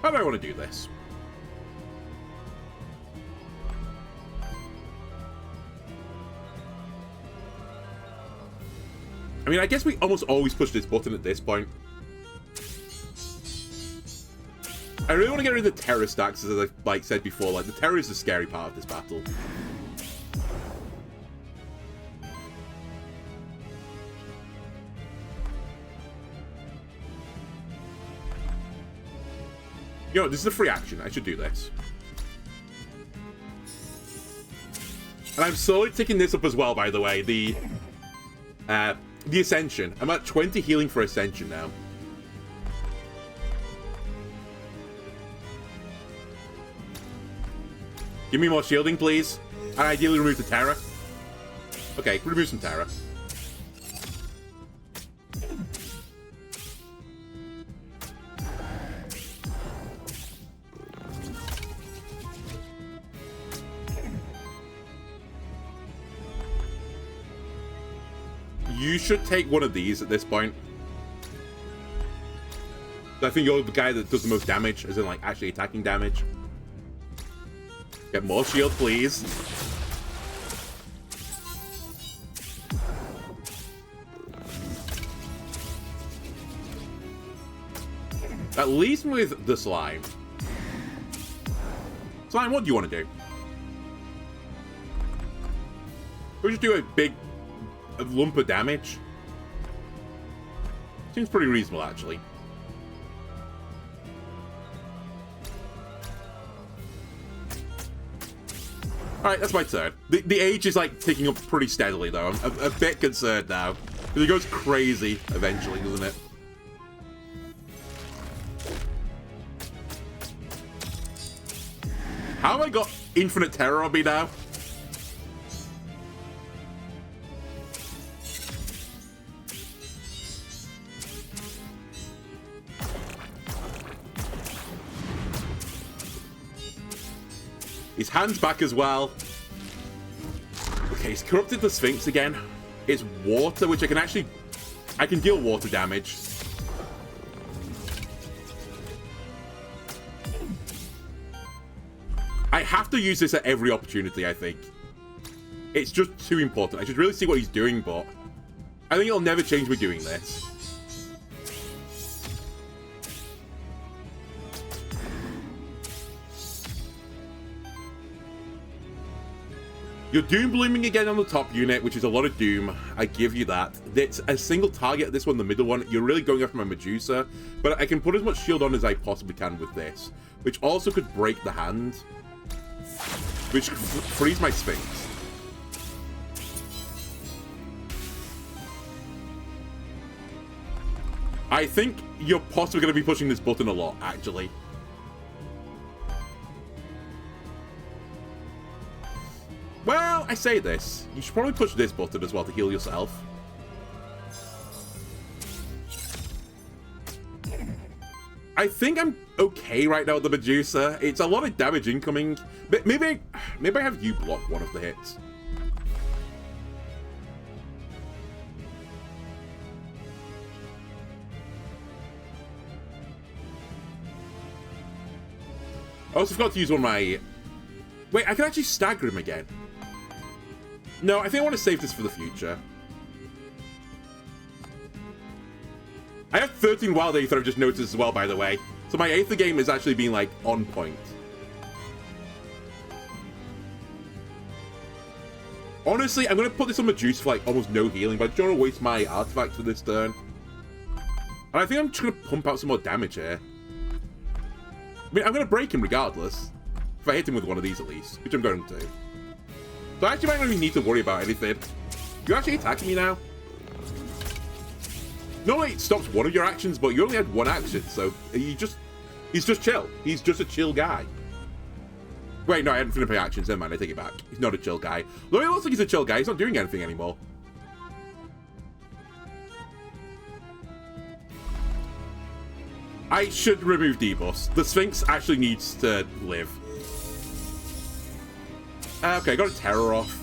How do I want to do this? I mean, I guess we almost always push this button at this point. I really want to get rid of the terror stacks, as I said before. Like, the terror is the scary part of this battle. You know, this is a free action. I should do this. And I'm slowly ticking this up as well, by the way. The Ascension. I'm at 20 healing for Ascension now. Give me more shielding, please. And ideally remove the Terror. Okay, remove some Terror. You should take one of these at this point. I think you're the guy that does the most damage, as in, like, actually attacking damage. Get more shield, please. At least with the slime. Slime, what do you want to do? We just do a big lump of damage. Seems pretty reasonable, actually. Alright, that's my turn. The age is, like, ticking up pretty steadily, though. I'm a bit concerned now. Because it goes crazy eventually, doesn't it? How have I got infinite terror on me now? His hand's back as well. Okay, he's corrupted the Sphinx again. It's water, which I can deal water damage. I have to use this at every opportunity, I think. It's just too important. I should really see what he's doing, but I think it'll never change me doing this. You're Doom Blooming again on the top unit, which is a lot of Doom. I give you that. It's a single target, this one, the middle one. You're really going after my Medusa, but I can put as much shield on as I possibly can with this, which also could break the hand, which frees my Sphinx. I think you're possibly going to be pushing this button a lot, actually. Well, I say this. You should probably push this button as well to heal yourself. I I think I'm okay right now with the Medusa. It's a lot of damage incoming. Maybe I have you block one of the hits. I also forgot to use one of my... Wait, I can actually stagger him again. No, I think I want to save this for the future. I have 13 Wild Aether, I've just noticed as well, by the way. So my Aether game is actually being, like, on point. Honestly, I'm going to put this on Medusa for, like, almost no healing, but I don't want to waste my artifact for this turn. And I think I'm just going to pump out some more damage here. I mean, I'm going to break him regardless. If I hit him with one of these at least, which I'm going to. So I actually might not even need to worry about anything. You're actually attacking me now? Not only it stops one of your actions, but you only had one action, so he's just chill. He's just a chill guy. Wait, no, I hadn't finished my actions. Never mind, I take it back. He's not a chill guy. Though he looks like he's a chill guy, he's not doing anything anymore. I should remove debuffs. The Sphinx actually needs to live. Okay, got a terror off.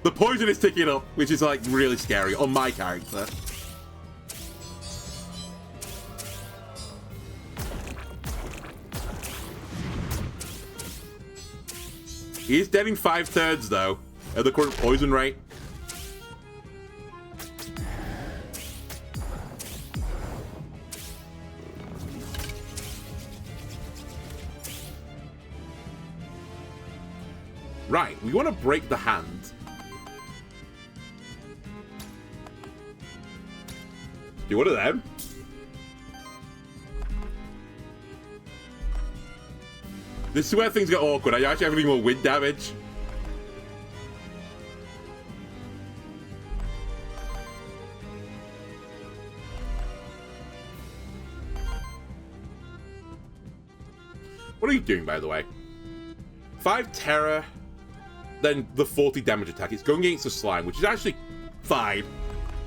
The poison is ticking up, which is like really scary on my character. He is dead in 5 turns though, at the current poison rate. Right, we want to break the hand. Do one of them. This is where things get awkward. I actually have any more wind damage. What are you doing, by the way? 5 terror, then the 40 damage attack. It's going against the slime, which is actually fine.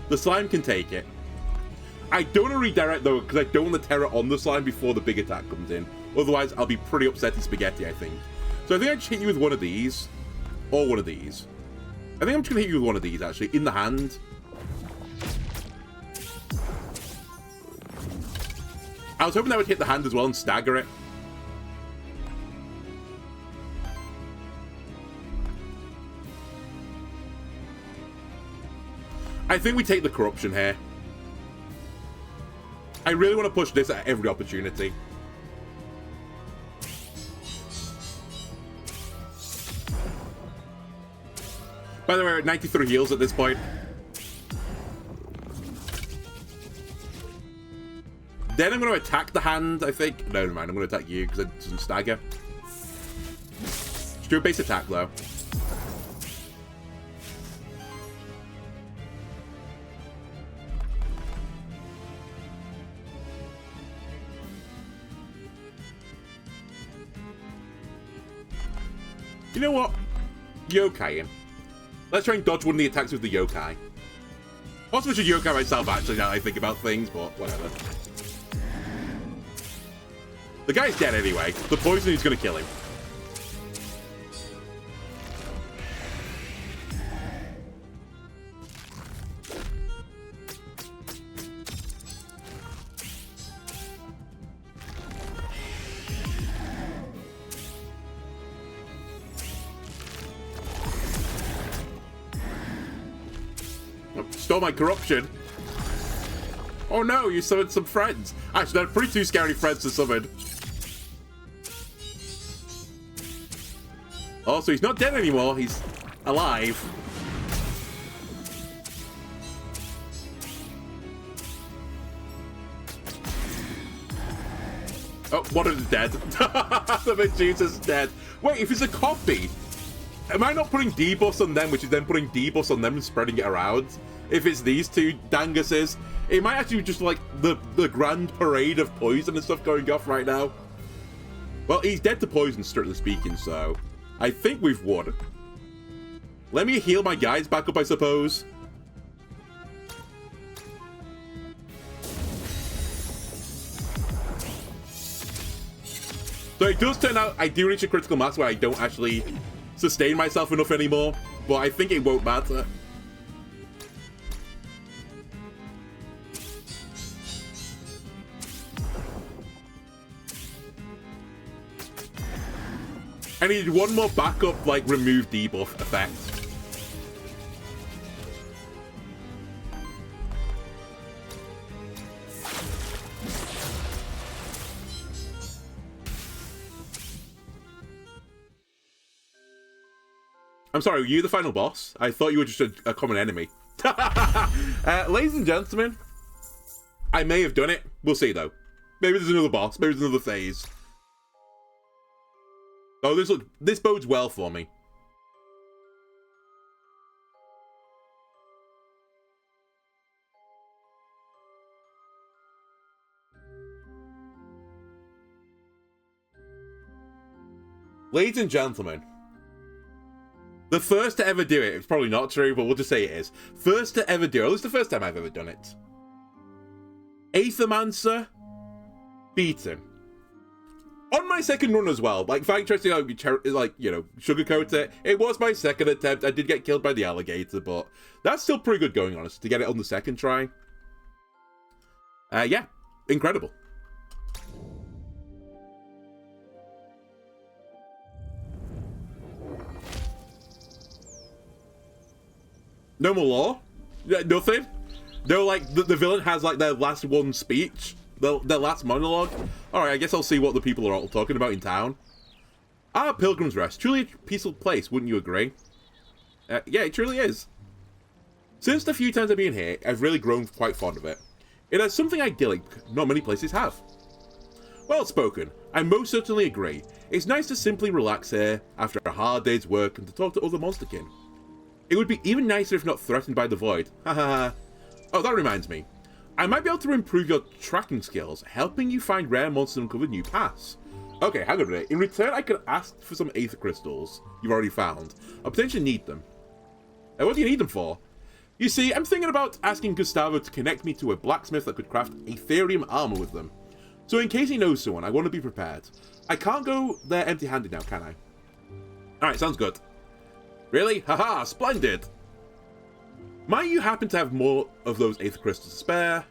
The slime can take it. I don't want to redirect, though, because I don't want the terror on the slime before the big attack comes in. Otherwise, I'll be pretty upset in spaghetti, I think. So I think I just hit you with one of these. Or one of these. I think I'm just going to hit you with one of these, actually, in the hand. I was hoping that would hit the hand as well and stagger it. I think we take the corruption here. I really want to push this at every opportunity. By the way, we're at 93 heals at this point. Then I'm going to attack the hand, I think. No, never mind. I'm going to attack you because it doesn't stagger. Just do a base attack, though. You know what? Yokai him. Let's try and dodge one of the attacks with the yokai. Also, I should yokai myself, actually, now I think about things, but whatever. The guy's dead anyway. The poison is going to kill him. Stole my corruption. Oh no, you summoned some friends. Actually, they're pretty too scary friends to summon. Oh, so he's not dead anymore. He's alive. Oh, one of them dead. The Medusa's dead. Wait, if it's a copy, am I not putting debuffs on them, which is then putting debuffs on them and spreading it around? If it's these two danguses, it might actually be just like the grand parade of poison and stuff going off right now. Well, he's dead to poison, strictly speaking, so I think we've won. Let me heal my guys back up, I suppose. So it does turn out I do reach a critical mass where I don't actually sustain myself enough anymore, but I think it won't matter. I need one more backup, like, remove debuff effect. I'm sorry, were you the final boss? I thought you were just a common enemy. Ladies and gentlemen, I may have done it. We'll see, though. Maybe there's another boss. Maybe there's another phase. Oh, this bodes well for me. Ladies and gentlemen, the first to ever do it, it's probably not true, but we'll just say it is. First to ever do it, at least the first time I've ever done it. Aethermancer, beaten. On my second run as well, like, if I tried to, like, you know, sugarcoat it, it was my second attempt. I did get killed by the alligator, but that's still pretty good going, honest, to get it on the second try. Yeah, incredible. No more lore? Nothing? No, like, the villain has, like, their last one speech? Their last monologue? Alright, I guess I'll see what the people are all talking about in town. Ah, Pilgrim's Rest. Truly a peaceful place, wouldn't you agree? Yeah, it truly is. Since the few times I've been here, I've really grown quite fond of it. It has something idyllic not many places have. Well spoken. I most certainly agree. It's nice to simply relax here after a hard day's work and to talk to other monsterkin. It would be even nicer if not threatened by the void. Haha. Oh, that reminds me. I might be able to improve your tracking skills, helping you find rare monsters and uncover new paths. Okay, hang on a minute. In return, I could ask for some Aether Crystals you've already found. I potentially need them. What do you need them for? You see, I'm thinking about asking Gustavo to connect me to a blacksmith that could craft Aetherium armor with them. So in case he knows someone, I want to be prepared. I can't go there empty-handed now, can I? Alright, sounds good. Really? Haha, splendid! Might you happen to have more of those Aether Crystals to spare?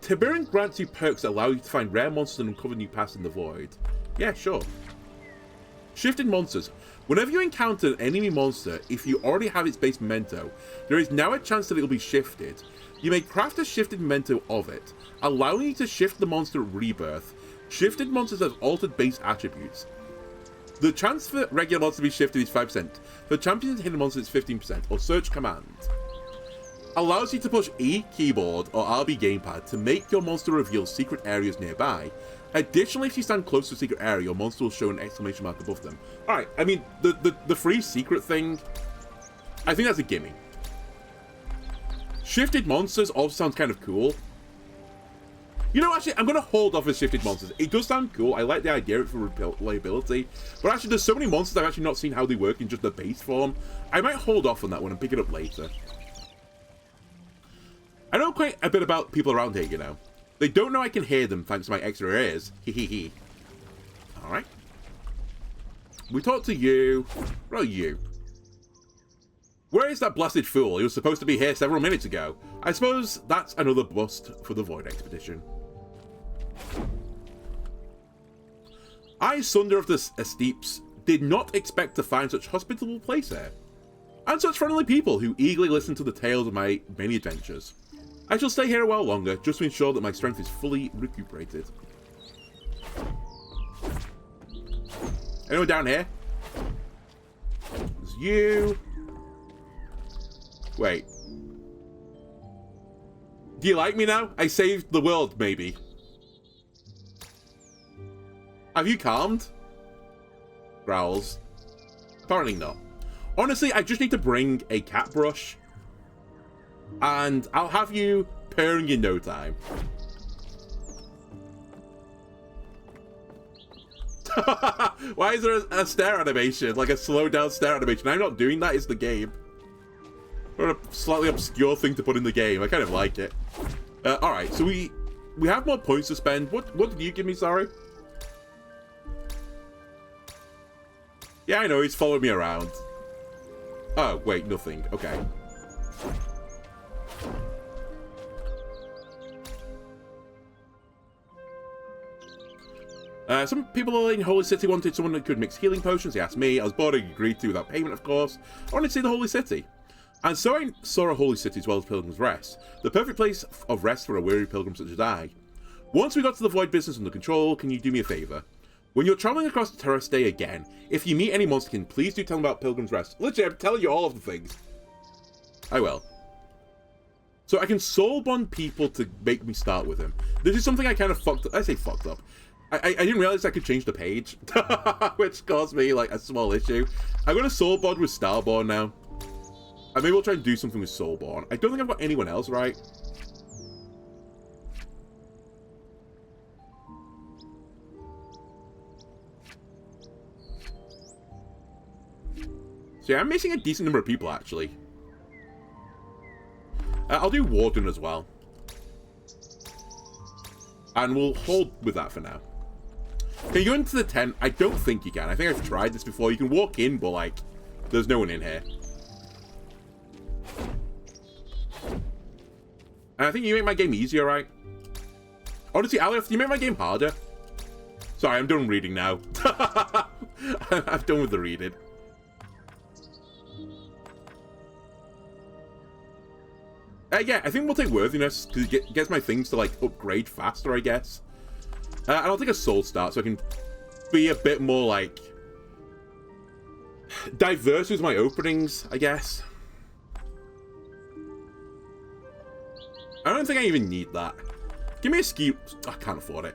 Tiburon grants you perks that allow you to find rare monsters and uncover new paths in the void. Yeah, sure. Shifted monsters. Whenever you encounter an enemy monster, if you already have its base memento, there is now a chance that it will be shifted. You may craft a shifted memento of it, allowing you to shift the monster at rebirth. Shifted monsters have altered base attributes. The chance for regular monsters to be shifted is 5%. For champions and hidden monsters, it's 15%, or search command. Allows you to push E keyboard or RB gamepad to make your monster reveal secret areas nearby. Additionally, if you stand close to a secret area, your monster will show an exclamation mark above them. Alright, I mean, the free secret thing, I think that's a gimme. Shifted monsters also sounds kind of cool. You know, actually, I'm going to hold off with shifted monsters. It does sound cool. I like the idea of it for replayability. But actually, there's so many monsters I've actually not seen how they work in just the base form. I might hold off on that one and pick it up later. I know quite a bit about people around here, you know. They don't know I can hear them thanks to my extra ears. Hehehe. Alright. We talked to you. Where are you? Where is that blasted fool? He was supposed to be here several minutes ago. I suppose that's another bust for the Void Expedition. I, Sunder of the Steeps, did not expect to find such hospitable place here, and such friendly people who eagerly listen to the tales of my many adventures. I shall stay here a while longer, just to ensure that my strength is fully recuperated. Anyone down here? There's you. Wait. Do you like me now? I saved the world, maybe. Have you calmed? Growls. Apparently not. Honestly, I just need to bring a cat brush. And I'll have you purring in no time. Why is there a stare animation? Like a slow down stare animation? I'm not doing that, it's the game. What a slightly obscure thing to put in the game. I kind of like it. Alright, so we have more points to spend. What did you give me, sorry? Yeah, I know, he's following me around. Oh, wait, nothing. Okay. Some people in Holy City wanted someone that could mix healing potions. They asked me. I was bored. I agreed to without payment, of course. I wanted to see the Holy City. And so I saw a Holy City as well as Pilgrim's Rest. The perfect place of rest for a weary pilgrim such as I. Once we got to the Void business under control, can you do me a favour? When you're travelling across the Terrace Day again, if you meet any monsterkin, please do tell them about Pilgrim's Rest. Literally, I'm telling you all of the things. I will. So I can soul bond people to make me start with him. This is something I kind of fucked up. I say fucked up. I didn't realize I could change the page, which caused me like a small issue. I'm going to soul bond with Starborn now. And maybe we'll try and do something with Soulborn. I don't think I've got anyone else, right? So yeah, I'm missing a decent number of people, actually. I'll do Warden as well. And we'll hold with that for now. Can you go into the tent? I don't think you can. I think I've tried this before. You can walk in, but like, there's no one in here. And I think you make my game easier, right? Honestly, Aleph, you make my game harder. Sorry, I'm done reading now. I'm done with the reading. Yeah, I think we'll take Worthiness, because it gets my things to, like, upgrade faster, I guess. And I'll take a Soul Start, so I can be a bit more, like, diverse with my openings, I guess. I don't think I even need that. Give me a ski... I can't afford it.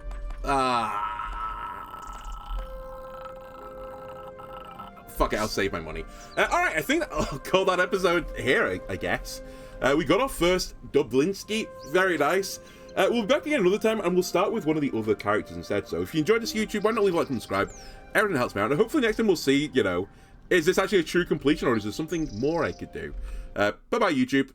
Fuck it, I'll save my money. Alright, I think I'll call that episode here, I guess. We got our first Dublinski. Very nice. We'll be back again another time, and we'll start with one of the other characters instead. So if you enjoyed this YouTube, why not leave a like and subscribe? Everything helps me out. And hopefully next time we'll see, you know, is this actually a true completion, or is there something more I could do? Bye-bye, YouTube.